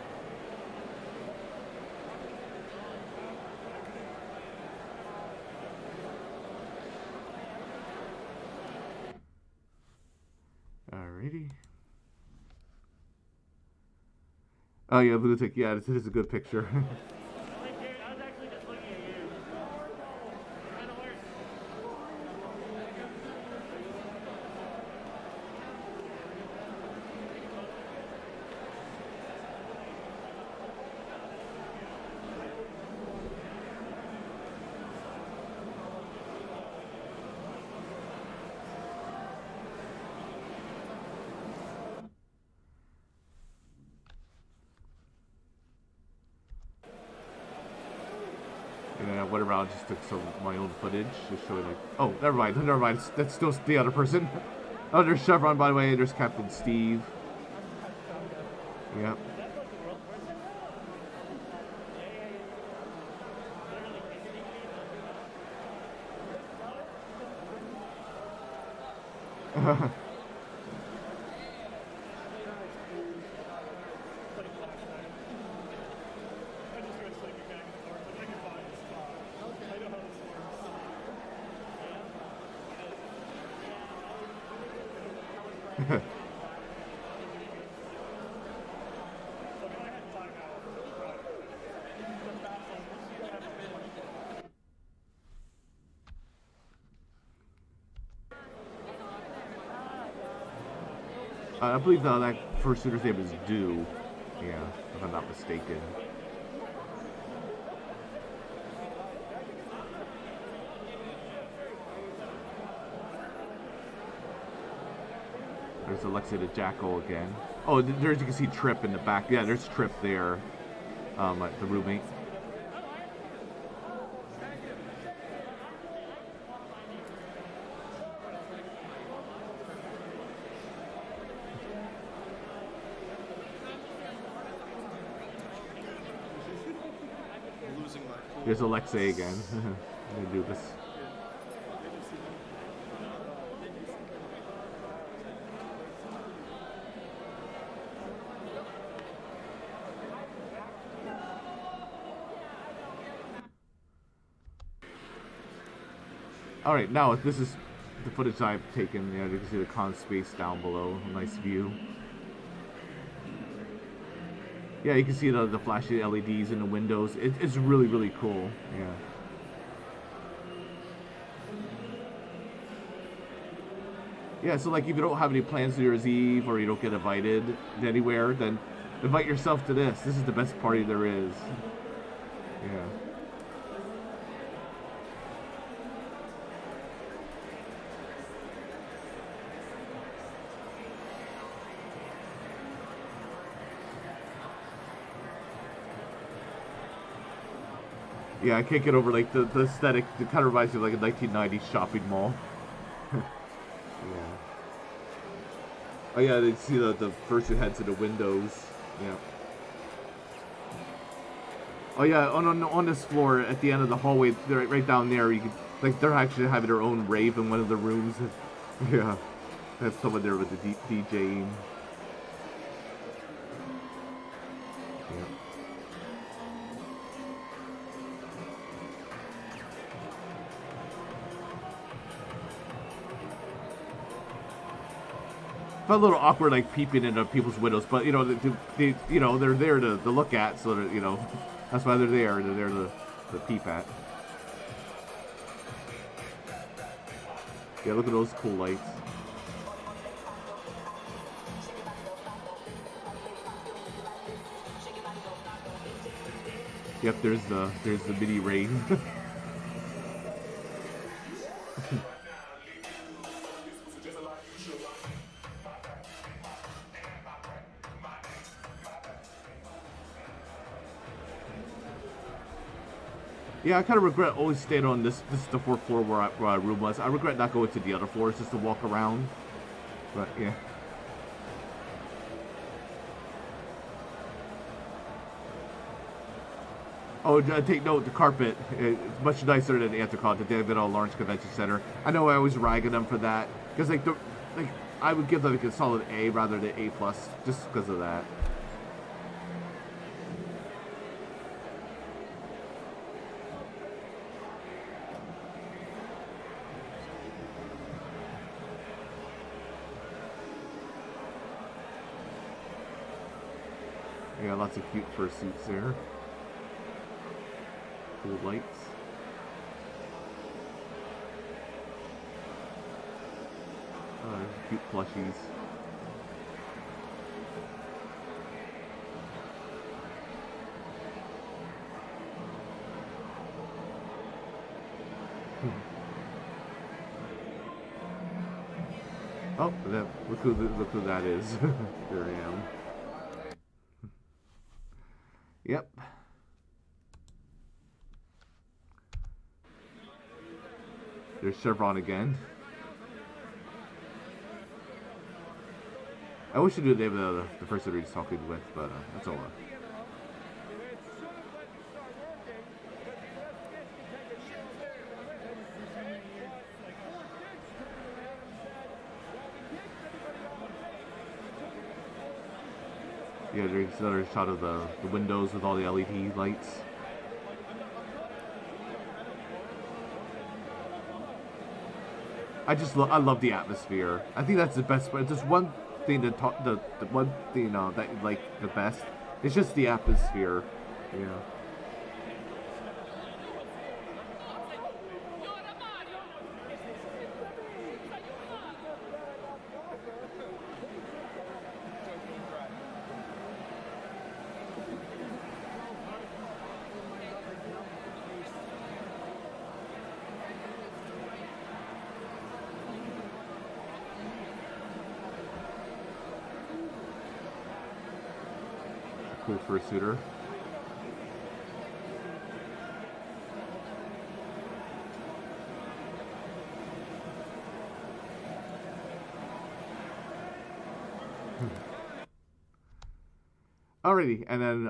Alrighty. Oh yeah, Lunatic. Yeah, this is a good picture. And then I went around, just took some of my own footage, just showing like, oh, never mind, that's still the other person. Oh, there's Chevron, by the way, there's Captain Steve. Yep. I believe that first suitor's name is Dew. Yeah, if I'm not mistaken. There's Alexia the Jackal again. Oh, there's, you can see Trip in the back. Yeah, there's Trip there, the roommate. There's Alexei again. I'm gonna do this. Alright, now this is the footage I've taken. You can see the con space down below. A nice view. Yeah, you can see the flashing LEDs in the windows. It's really, really cool. Yeah. Yeah, so like if you don't have any plans New Year's Eve or you don't get invited anywhere, then invite yourself to this. This is the best party there is. Yeah. Yeah, I can't get over like the aesthetic. It kind of reminds me of like a 1990s shopping mall. Yeah. Oh yeah, they see the first you head to the windows. Yeah. Oh yeah, on this floor at the end of the hallway, right down there, you can like they're actually having their own rave in one of the rooms. Yeah, have someone there with the DJing. Yeah. Felt a little awkward, like peeping into people's windows, but you know, they're there to look at, so that that's why they're there. They're there to peep at. Yeah, look at those cool lights. Yep, there's the mini rain. Yeah, I kind of regret always staying on this. This is the fourth floor where my room was. I regret not going to the other floors just to walk around. But yeah. Oh, take note, the carpet is much nicer than the Intercontinental Lawrence Convention Center. I know I always rag on them for that because like I would give them like a solid A rather than A plus just because of that. Yeah, lots of cute fursuits there. Cool lights. Cute plushies. Oh, look who that is. There I am. Yep. There's Chevron again. I wish I knew the name of the person that he's talking with, but that's all. Yeah, there's another shot of the windows with all the LED lights. I love the atmosphere. I think that's the best part. Just one thing the one thing that you like the best. It's just the atmosphere. Yeah. Cool fursuiter. Alrighty, and then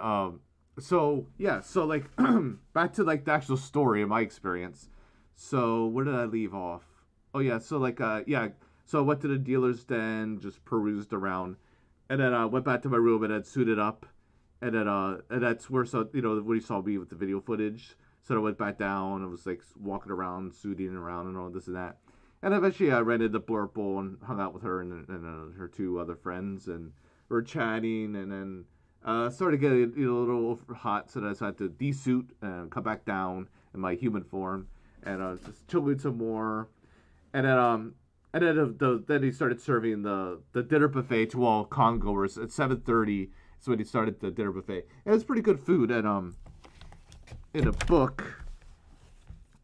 so yeah, so like back to like the actual story of my experience. So where did I leave off? Oh yeah, so like yeah, so I went to the dealer's den, just perused around, and then I went back to my room and then suited up. And that's where where you saw me with the video footage. So I went back down and was like walking around, suiting around and all this and that. And eventually I rented the Blurple and hung out with her and her two other friends and we were chatting and then started getting a little hot, so I decided to desuit and come back down in my human form and just chill with some more. And then And then he started serving the dinner buffet to all congoers at 7:30. So when he started the dinner buffet, and it was pretty good food. And in a book,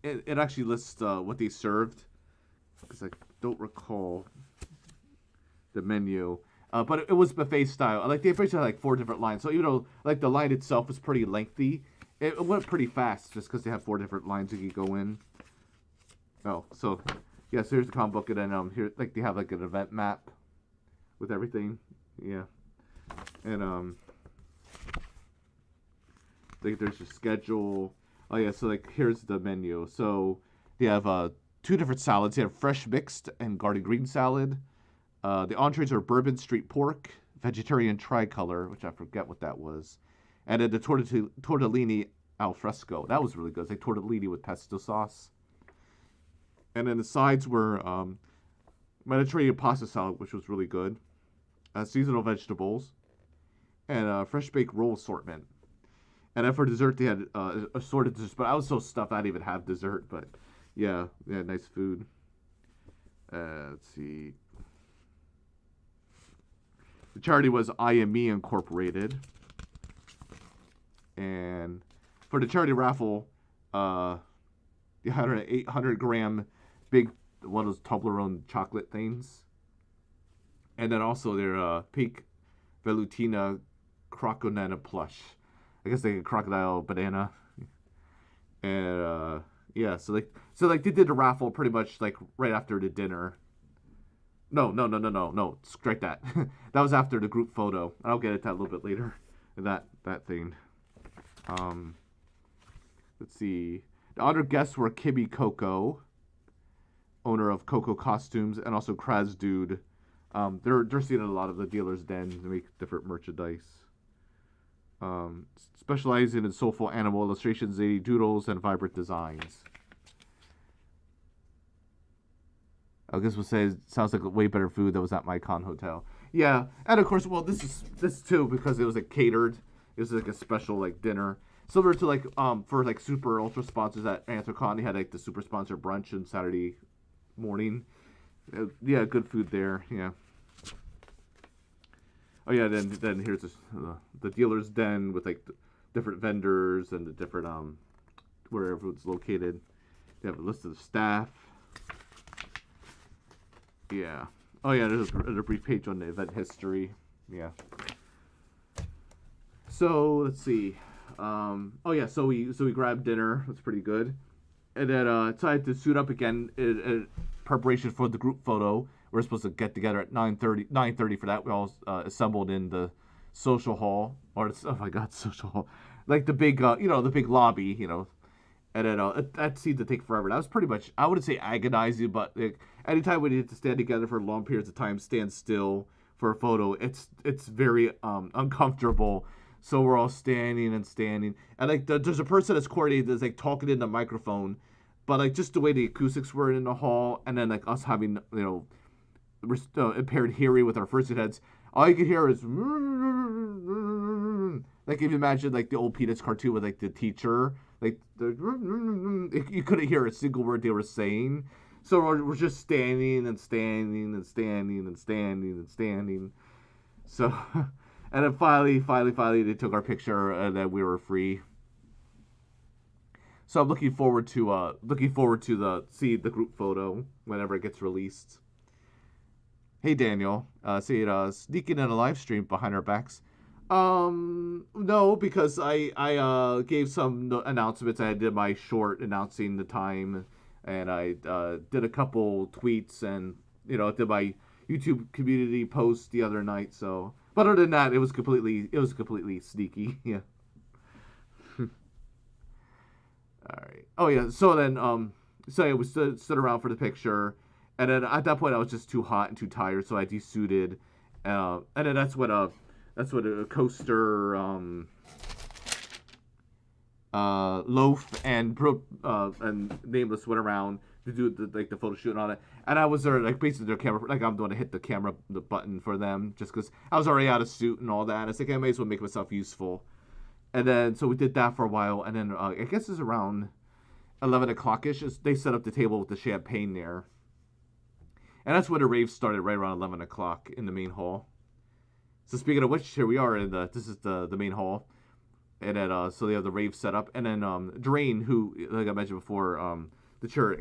it actually lists what they served, because I don't recall the menu. But it was buffet style. Like they basically had like 4 different lines. So even though like the line itself was pretty lengthy, it went pretty fast just because they have 4 different lines you could go in. Oh, so yeah, so here's the comic book, and then here like they have like an event map with everything. Yeah. And like there's your schedule. Oh yeah, so like here's the menu. So they have 2 different salads. They have fresh mixed and garden green salad. The entrees are bourbon street pork, vegetarian tricolor, which I forget what that was, and then the tortellini al fresco. That was really good. It's like tortellini with pesto sauce. And then the sides were Mediterranean pasta salad, which was really good. Seasonal vegetables, and fresh baked roll assortment. And then for dessert, they had assorted desserts. But I was so stuffed I didn't even have dessert. But yeah, nice food. Let's see. The charity was I Am Me Incorporated. And for the charity raffle, you had an 800-gram big, one of those Toblerone chocolate things. And then also their pink Velutina Croconana plush. I guess like a crocodile banana. And yeah, so they did a raffle pretty much like right after the dinner. No, strike that. That was after the group photo. I'll get into that a little bit later. That thing. Let's see. The honored guests were Kimmy Coco, owner of Coco Costumes, and also Kraz Dude. They're seen in a lot of the dealers' den to make different merchandise. Specializing in soulful animal illustrations, zany doodles, and vibrant designs. I guess we'll say it sounds like way better food that was at my con hotel. Yeah, and of course, well, this too because it was like catered. It was like a special like dinner, similar to like for like super ultra sponsors at Anthrocon. They had like the super sponsor brunch on Saturday morning. Yeah, good food there. Yeah. Oh yeah, then here's the dealer's den with like the different vendors and the different where everyone's located. They have a list of the staff. Yeah. Oh yeah, there's a brief page on the event history. Yeah. So let's see. Oh yeah, so we grabbed dinner. That's pretty good. And then so I had to suit up again in preparation for the group photo. We're supposed to get together at 9:30 for that. We all assembled in the social hall, or oh my god, social hall, like the big the big lobby, And then that seemed to take forever. That was pretty much, I wouldn't say agonizing, but like, anytime we need to stand together for long periods of time, stand still for a photo, it's very uncomfortable. So we're all standing, and like there's a person that's coordinated that's like talking in the microphone, but like just the way the acoustics were in the hall, and then like us having impaired hearing with our first heads, all you can hear is like if you imagine like the old Peanuts cartoon with like the teacher, like you couldn't hear a single word they were saying. So we're just standing and standing and standing and standing and standing. So, and then finally they took our picture and then we were free. So I'm looking forward to the group photo whenever it gets released. Hey Daniel, see it sneaking in a live stream behind our backs. No, because I gave some announcements. I did my short announcing the time, and I did a couple tweets, and did my YouTube community post the other night. So, but other than that, it was completely sneaky. Yeah. All right. Oh yeah. So then so I was stood around for the picture. And then at that point, I was just too hot and too tired, so I desuited. And then that's what a coaster, Loaf and Nameless went around to do the photo shoot and all that. And I was there like basically their camera, like I'm going to hit the button for them just because I was already out of suit and all that. And I was like, I may as well make myself useful. And then so we did that for a while, and then I guess it's around 11 o'clock ish. They set up the table with the champagne there. And that's when the rave started, right around 11 o'clock in the main hall. So speaking of which, here we are in this is the main hall. And then, so they have the rave set up. And then Drain, who, like I mentioned before, the chair,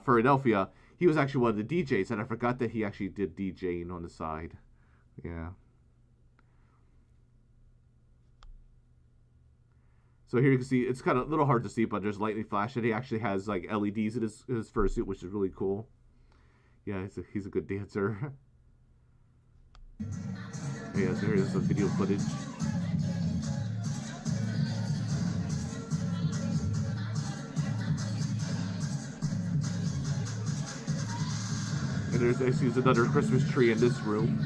Philadelphia, he was actually one of the DJs. And I forgot that he actually did DJing on the side. Yeah. So here you can see, it's kind of a little hard to see, but there's lightning flash. And he actually has like LEDs in his fursuit, which is really cool. Yeah, he's a good dancer. Yeah, so here's some video footage. And there's another Christmas tree in this room.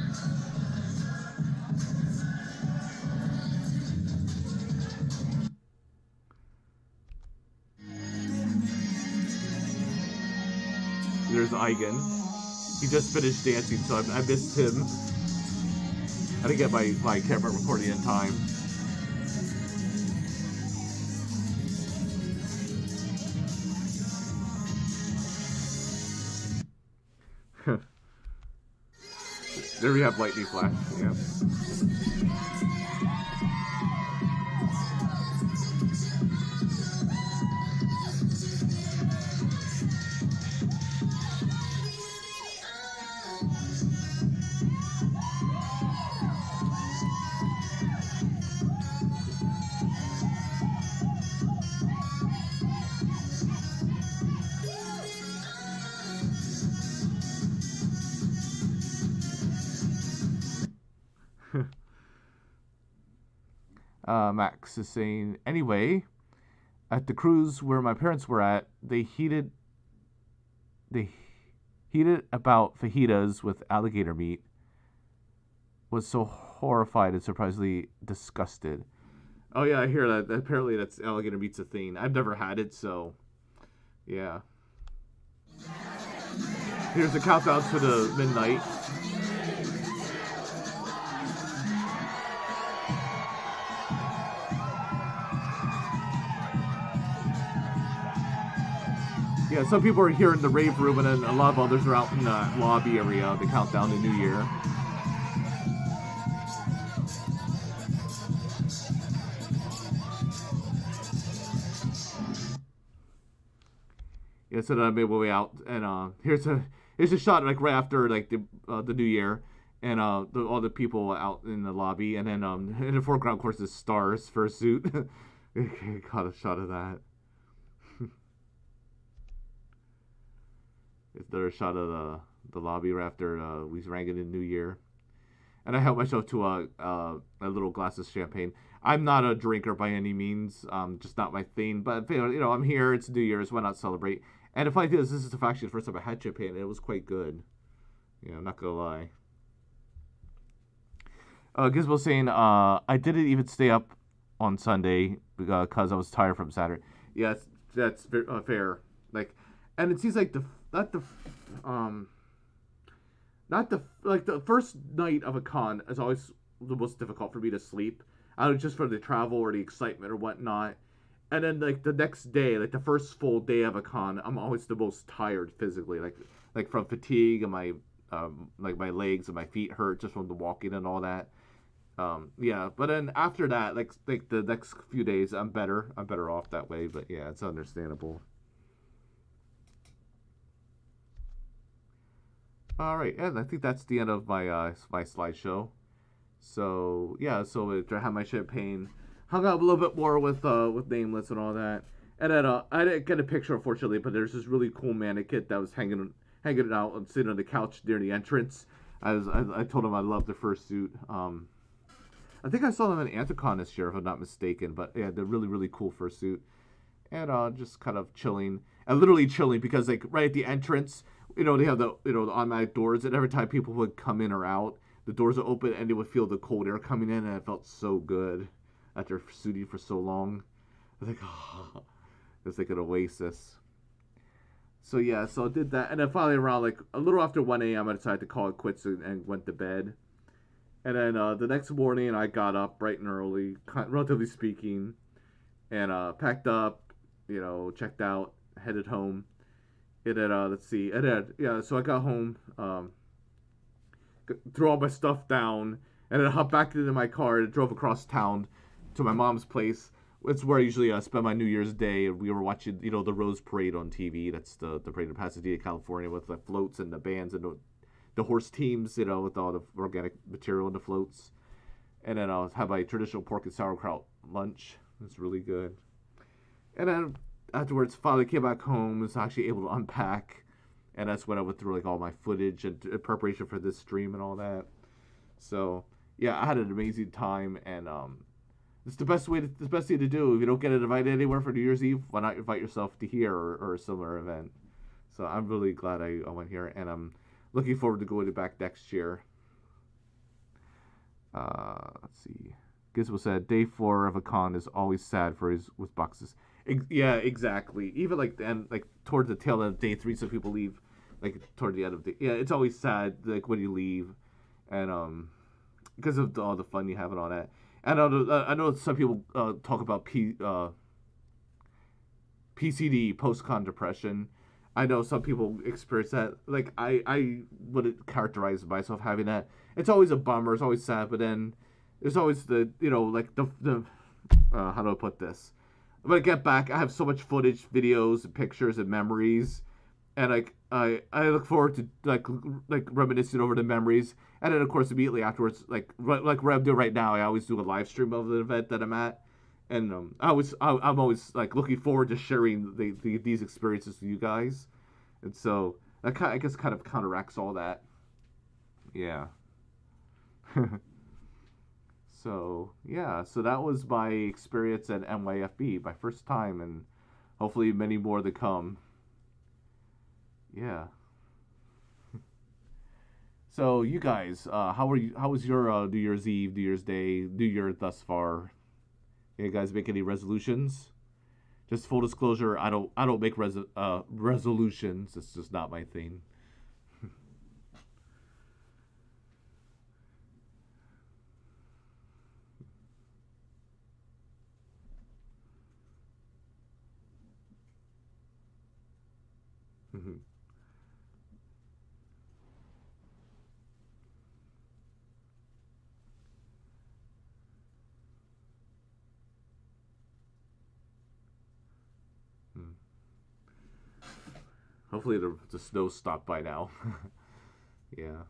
There's Eigen. He just finished dancing, so I missed him. I didn't get my camera recording in time. There we have lightning flash, yeah. Max is saying, anyway, at the cruise where my parents were at, they heated about fajitas with alligator meat. Was so horrified and surprisingly disgusted. Oh yeah, I hear that. Apparently that's alligator meat's a thing. I've never had it, so yeah. Here's the countdown to the midnight. Yeah, some people are here in the rave room, and then a lot of others are out in the lobby area to count down the new year. Yeah, so then I made my way out, and here's a shot like right after like the new year, and all the people out in the lobby, and then in the foreground, of course, is Star's fursuit. Got a shot of that. It's another shot of the lobby right after we rang it in New Year. And I helped myself to a little glass of champagne. I'm not a drinker by any means, just not my thing. But you know, I'm here. It's New Year's. Why not celebrate? And if I did, this is actually the first time I had champagne, and it was quite good. Yeah, I'm not gonna lie. Gizmo saying, I didn't even stay up on Sunday because I was tired from Saturday. Yeah, that's fair. Like, and it seems like the first night of a con is always the most difficult for me to sleep. Just for the travel or the excitement or whatnot. And then like the next day, like the first full day of a con, I'm always the most tired physically, like from fatigue and my like my legs and my feet hurt just from the walking and all that. Yeah, but then after that, like the next few days, I'm better off that way. But yeah, it's understandable. All right, and I think that's the end of my my slideshow. So yeah, so I had my champagne, hung out a little bit more with Nameless and all that, and then I didn't get a picture unfortunately, but there's this really cool mannequin that was hanging out and sitting on the couch near the entrance. I told him I loved the fursuit. I think I saw them in Anticon this year if I'm not mistaken, but yeah, they're really cool fursuit, and just kind of chilling, and literally chilling because like right at the entrance. You know, they have the the automatic doors, and every time people would come in or out, the doors would open, and they would feel the cold air coming in, and it felt so good after suiting for so long. I was like, oh, it's like an oasis. So yeah, so I did that, and then finally around like a little after 1 a.m., I decided to call it quits and went to bed. And then the next morning, I got up bright and early, relatively speaking, and packed up, checked out, headed home. And then let's see, and then yeah, so I got home, threw all my stuff down, and then hopped back into my car and drove across town to my mom's place. It's where I usually spend my New Year's Day. And we were watching, the Rose Parade on TV. That's the parade in Pasadena, California, with the floats and the bands and the horse teams, with all the organic material in the floats. And then I'll have my traditional pork and sauerkraut lunch. It's really good. And then afterwards, finally came back home, was actually able to unpack, and that's when I went through like all my footage and preparation for this stream and all that. So yeah, I had an amazing time, and it's the best thing to do. If you don't get invited anywhere for New Year's Eve, why not invite yourself to here or a similar event? So I'm really glad I went here, and I'm looking forward to going back next year. Let's see. Gizmo said, day 4 of a con is always sad for his with boxes. Yeah, exactly. Even like towards the tail end of day 3, some people leave like toward the end of the yeah. It's always sad like when you leave, and because of all the fun you have and all that. And I know some people talk about PCD, post con depression. I know some people experience that. Like I wouldn't characterize myself having that. It's always a bummer. It's always sad. But then there's always the like the how do I put this? When I get back, I have so much footage, videos, and pictures, and memories, and like I look forward to like reminiscing over the memories. And then of course immediately afterwards, like what I'm doing right now, I always do a live stream of the event that I'm at. And I'm always like looking forward to sharing these experiences with you guys, and so that I guess kind of counteracts all that. Yeah. So yeah, so that was my experience at NYFB, my first time, and hopefully many more to come. Yeah. So you guys, how was your New Year's Eve, New Year's Day, New Year thus far? You guys make any resolutions? Just full disclosure, I don't make resolutions. It's just not my thing. Hopefully the snow stopped by now. Yeah.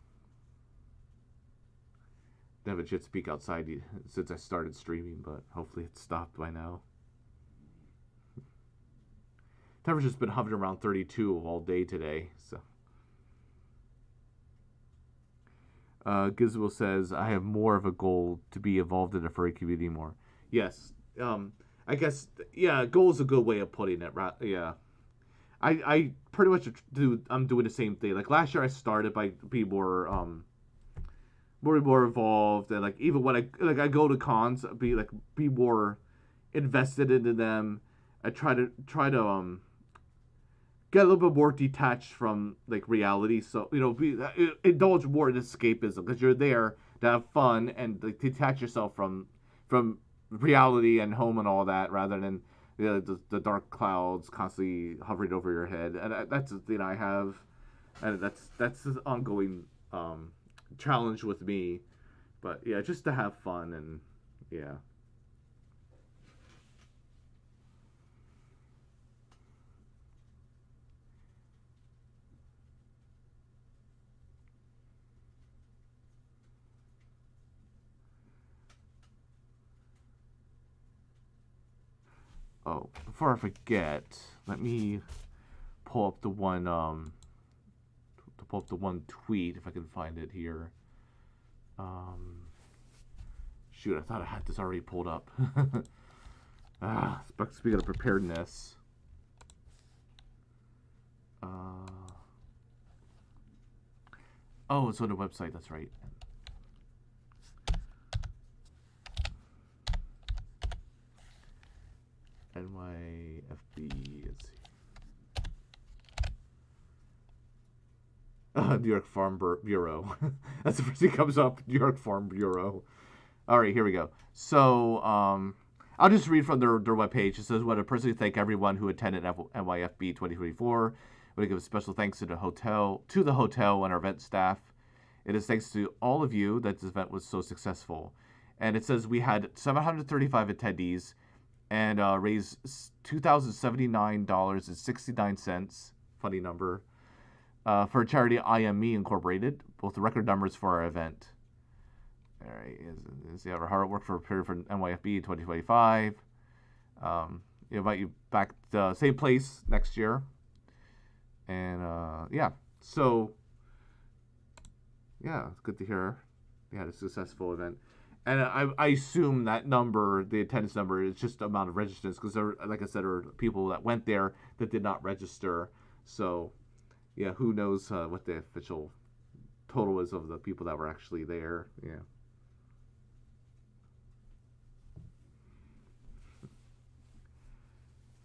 I haven't yet to peek outside since I started streaming, but hopefully it stopped by now. Temperature's been hovering around 32 all day today, so. Gizmo says, I have more of a goal to be involved in the furry community more. Yes. I guess, yeah, goal is a good way of putting it, right? Yeah. I pretty much I'm doing the same thing. Like last year I started by being more involved, and like even when I go to cons, be more invested into them. I try to get a little bit more detached from like reality, so indulge more in escapism, because you're there to have fun and like detach yourself from reality and home and all that, rather than the dark clouds constantly hovering over your head. And that's the thing I have, and that's an ongoing challenge with me. But yeah, just to have fun, and yeah. Oh, before I forget, let me pull up the one tweet if I can find it here. Shoot, I thought I had this already pulled up. Speaking of preparedness. Oh, it's on the website. That's right. NYFB. Let's see. New York Farm Bureau. That's the first thing that comes up. New York Farm Bureau. All right, here we go. So, I'll just read from their webpage. It says, "I want to personally thank everyone who attended NYFB 2024. I want to give a special thanks to the hotel and our event staff. It is thanks to all of you that this event was so successful. And it says we had 735 attendees and raised $2,079.69, funny number, for charity IME Incorporated, both the record numbers for our event. All right, is our hard work for preparing for NYFB in 2025. Invite you back to the same place next year. And so it's good to hear you had a successful event. And I assume that number, the attendance number, is just the amount of registrants, because there, like I said, there are people that went there that did not register. So, yeah, who knows what the official total is of the people that were actually there. Yeah.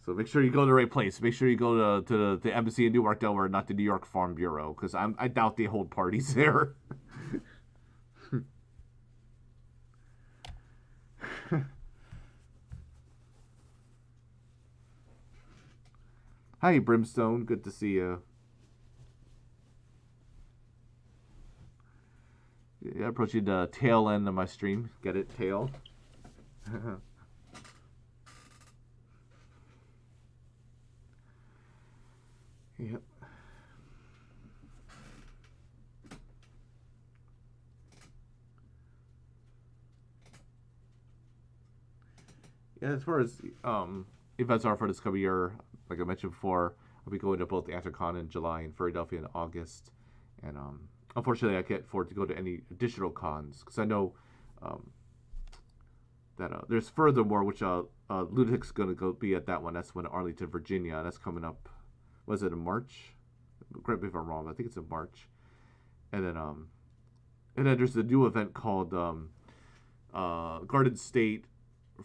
So make sure you go to the right place. Make sure you go to the embassy in Newark, Delaware, not the New York Farm Bureau, because I doubt they hold parties there. Hi, Brimstone. Good to see you. Yeah, approaching the tail end of my stream. Get it? Tail. Yep. Yeah, as far as events are for this coming year, like I mentioned before, I'll be going to both Anticon in July and Philadelphia in August. And unfortunately, I can't afford to go to any additional cons, because I know that there's furthermore, which Lunatic's going to go be at that one. That's one in Arlington, Virginia. That's coming up. Was it in March? Correct me if I'm wrong. I think it's in March. And then there's a new event called Garden State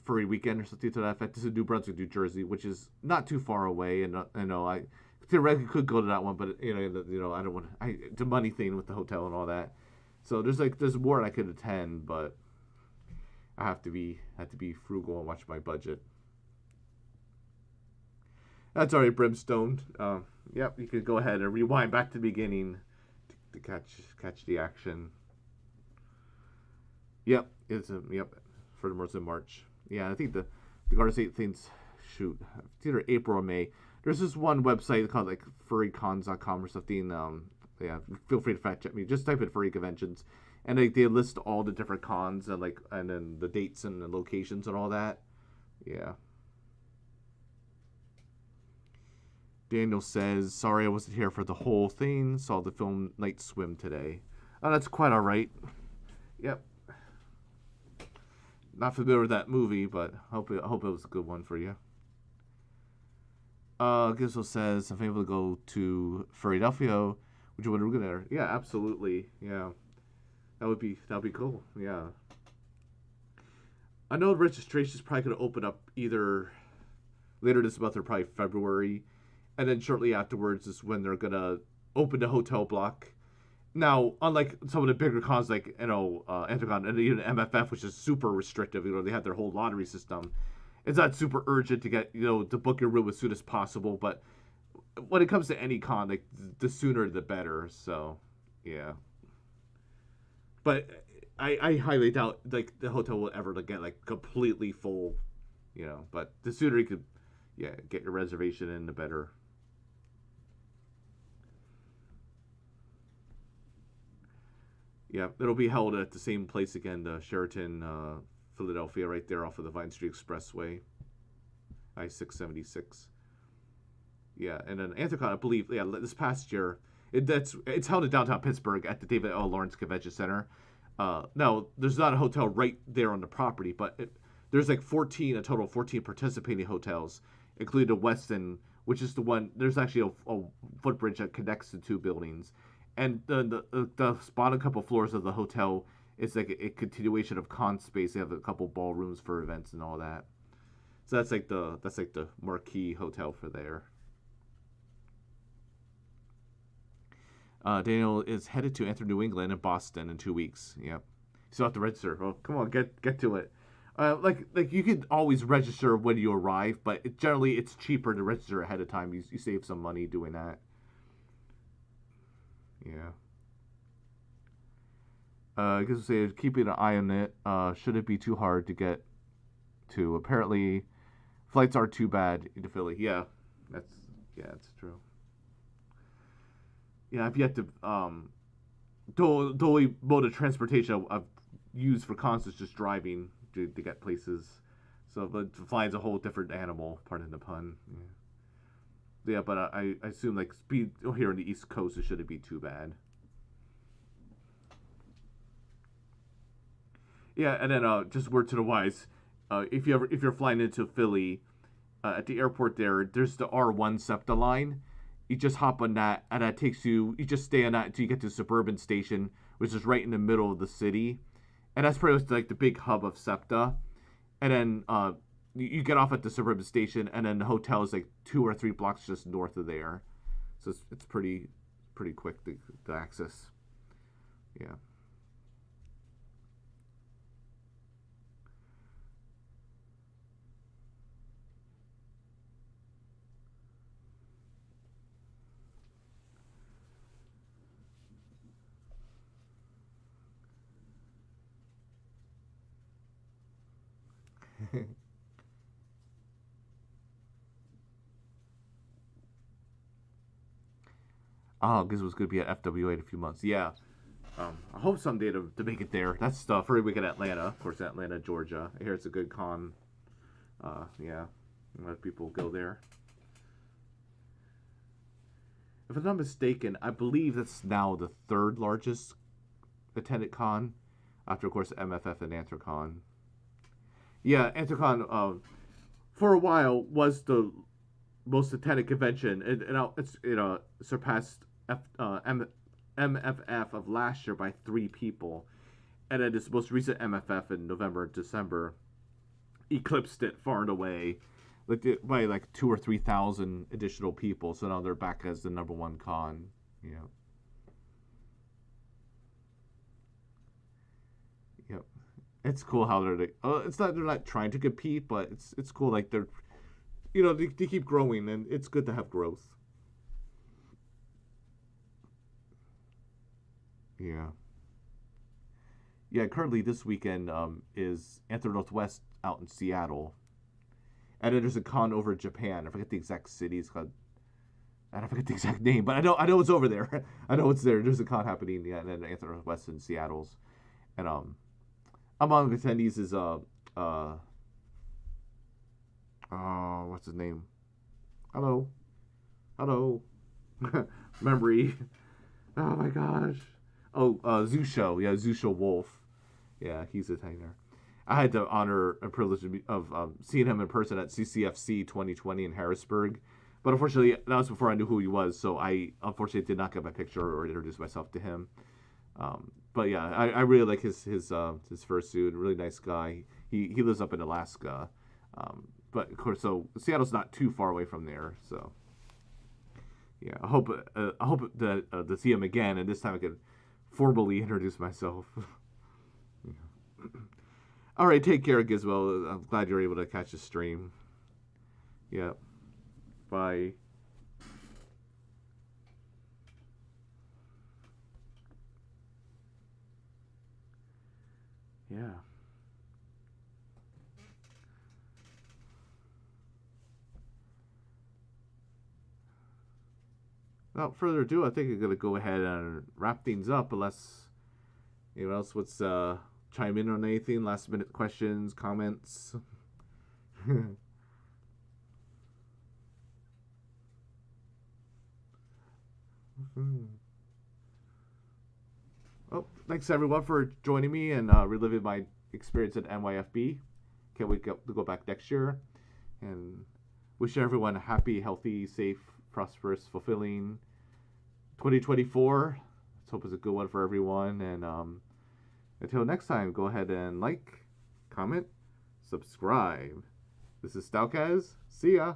Furry Weekend or something to that effect. This is in New Brunswick, New Jersey, which is not too far away. And I know I theoretically could go to that one, but I don't want it's a money thing with the hotel and all that. So there's more I could attend, but I have to be frugal and watch my budget. That's alright, Brimstone. Yep, you could go ahead and rewind back to the beginning to catch the action. Yep, furthermore, it's in March. Yeah, I think the Garden State things, shoot, it's either April or May. There's this one website called like furrycons.com or something. Yeah, feel free to fact check me. Just type in furry conventions, and they list all the different cons and then the dates and the locations and all that. Yeah. Daniel says, sorry I wasn't here for the whole thing. Saw the film Night Swim today. Oh, that's quite all right. Yep. Not familiar with that movie, but I hope it was a good one for you. Gizzo says, if I'm able to go to Philadelphia, would you want to go there? Yeah, absolutely. Yeah. That'd be cool. Yeah. I know registration is probably going to open up either later this month or probably February. And then shortly afterwards is when they're going to open the hotel block. Now, unlike some of the bigger cons like, Anticon and even MFF, which is super restrictive, they have their whole lottery system. It's not super urgent to get, to book your room as soon as possible. But when it comes to any con, like, the sooner the better. So, yeah. But I highly doubt, like, the hotel will ever get, like, completely full, But the sooner you could, get your reservation in, the better. Yeah, it'll be held at the same place again, the Sheraton, Philadelphia, right there off of the Vine Street Expressway, I-676. Yeah, and then Anticon, I believe, this past year, it's held in downtown Pittsburgh at the David L. Lawrence Convention Center. Now, there's not a hotel right there on the property, but there's like a total of 14 participating hotels, including the Westin, which is the one, there's actually a footbridge that connects the two buildings. And the bottom couple floors of the hotel is like a continuation of con space. They have a couple ballrooms for events and all that. So that's like the marquee hotel for there. Daniel is headed to enter New England and Boston in 2 weeks. Yep. You still have to register. Oh, come on, get to it. Like you can always register when you arrive, but generally it's cheaper to register ahead of time. You save some money doing that. Yeah. I guess say keeping an eye on it. Should it be too hard to get to? Apparently, flights aren't too bad into Philly. That's that's true. Yeah, I've yet to the only mode of transportation I've used for cons is just driving to get places. So, but flying's a whole different animal. Pardon the pun. Yeah, but I assume like speed here on the East Coast it shouldn't be too bad. Yeah, and then just word to the wise, if you're flying into Philly, at the airport there's the R1 SEPTA line. You just hop on that, and that takes you. You just stay on that until you get to the suburban station, which is right in the middle of the city, and that's pretty much like the big hub of SEPTA. And then you get off at the suburban station, and then the hotel is like 2 or 3 blocks just north of there, so it's pretty quick to access. Yeah. Oh, because it was going to be at FWA in a few months. Yeah. I hope someday to make it there. That's for a week in Atlanta. Of course, Atlanta, Georgia. I hear it's a good con. Yeah. A lot of people go there. If I'm not mistaken, I believe that's now the third largest attended con, after, of course, MFF and Anthrocon. Yeah, Anthrocon, for a while, was the most attended convention. It's surpassed MFF of last year by 3 people, and then this most recent MFF in November and December eclipsed it far and away, like by like 2 or 3 thousand additional people. So now they're back as the number one con. Yeah. Yep. It's cool how they're like, it's not they're not trying to compete, but it's cool like they're they keep growing, and it's good to have growth. Yeah. Yeah, currently this weekend is Anthem Northwest out in Seattle, and then there's a con over in Japan. I forget the exact city. It's called. I don't forget the exact name, but I know it's over there. I know it's there. There's a con happening, yeah, and then Anthem Northwest in Seattle's, and among the attendees is uh what's his name? Hello, hello, memory. Oh my gosh. Oh, Zusho. Yeah, Zusho Wolf. Yeah, he's a trainer. I had the honor and privilege of seeing him in person at CCFC 2020 in Harrisburg. But unfortunately, that was before I knew who he was, so I unfortunately did not get my picture or introduce myself to him. But yeah, I really like his fursuit. Really nice guy. He lives up in Alaska, but of course, so Seattle's not too far away from there. So yeah, I hope that to see him again, and this time I could formally introduce myself. All right, take care, Gizmo. I'm glad you're able to catch the stream. Yeah, bye. Yeah. Without further ado, I think I'm gonna go ahead and wrap things up. Unless anyone else wants chime in on anything, last minute questions, comments. Oh, thanks everyone for joining me and reliving my experience at NYFB. Can't wait to go back next year, and wish everyone a happy, healthy, safe, prosperous, fulfilling 2024. Let's hope it's a good one for everyone. And until next time, go ahead and like, comment, subscribe. This is Stalkaz. See ya.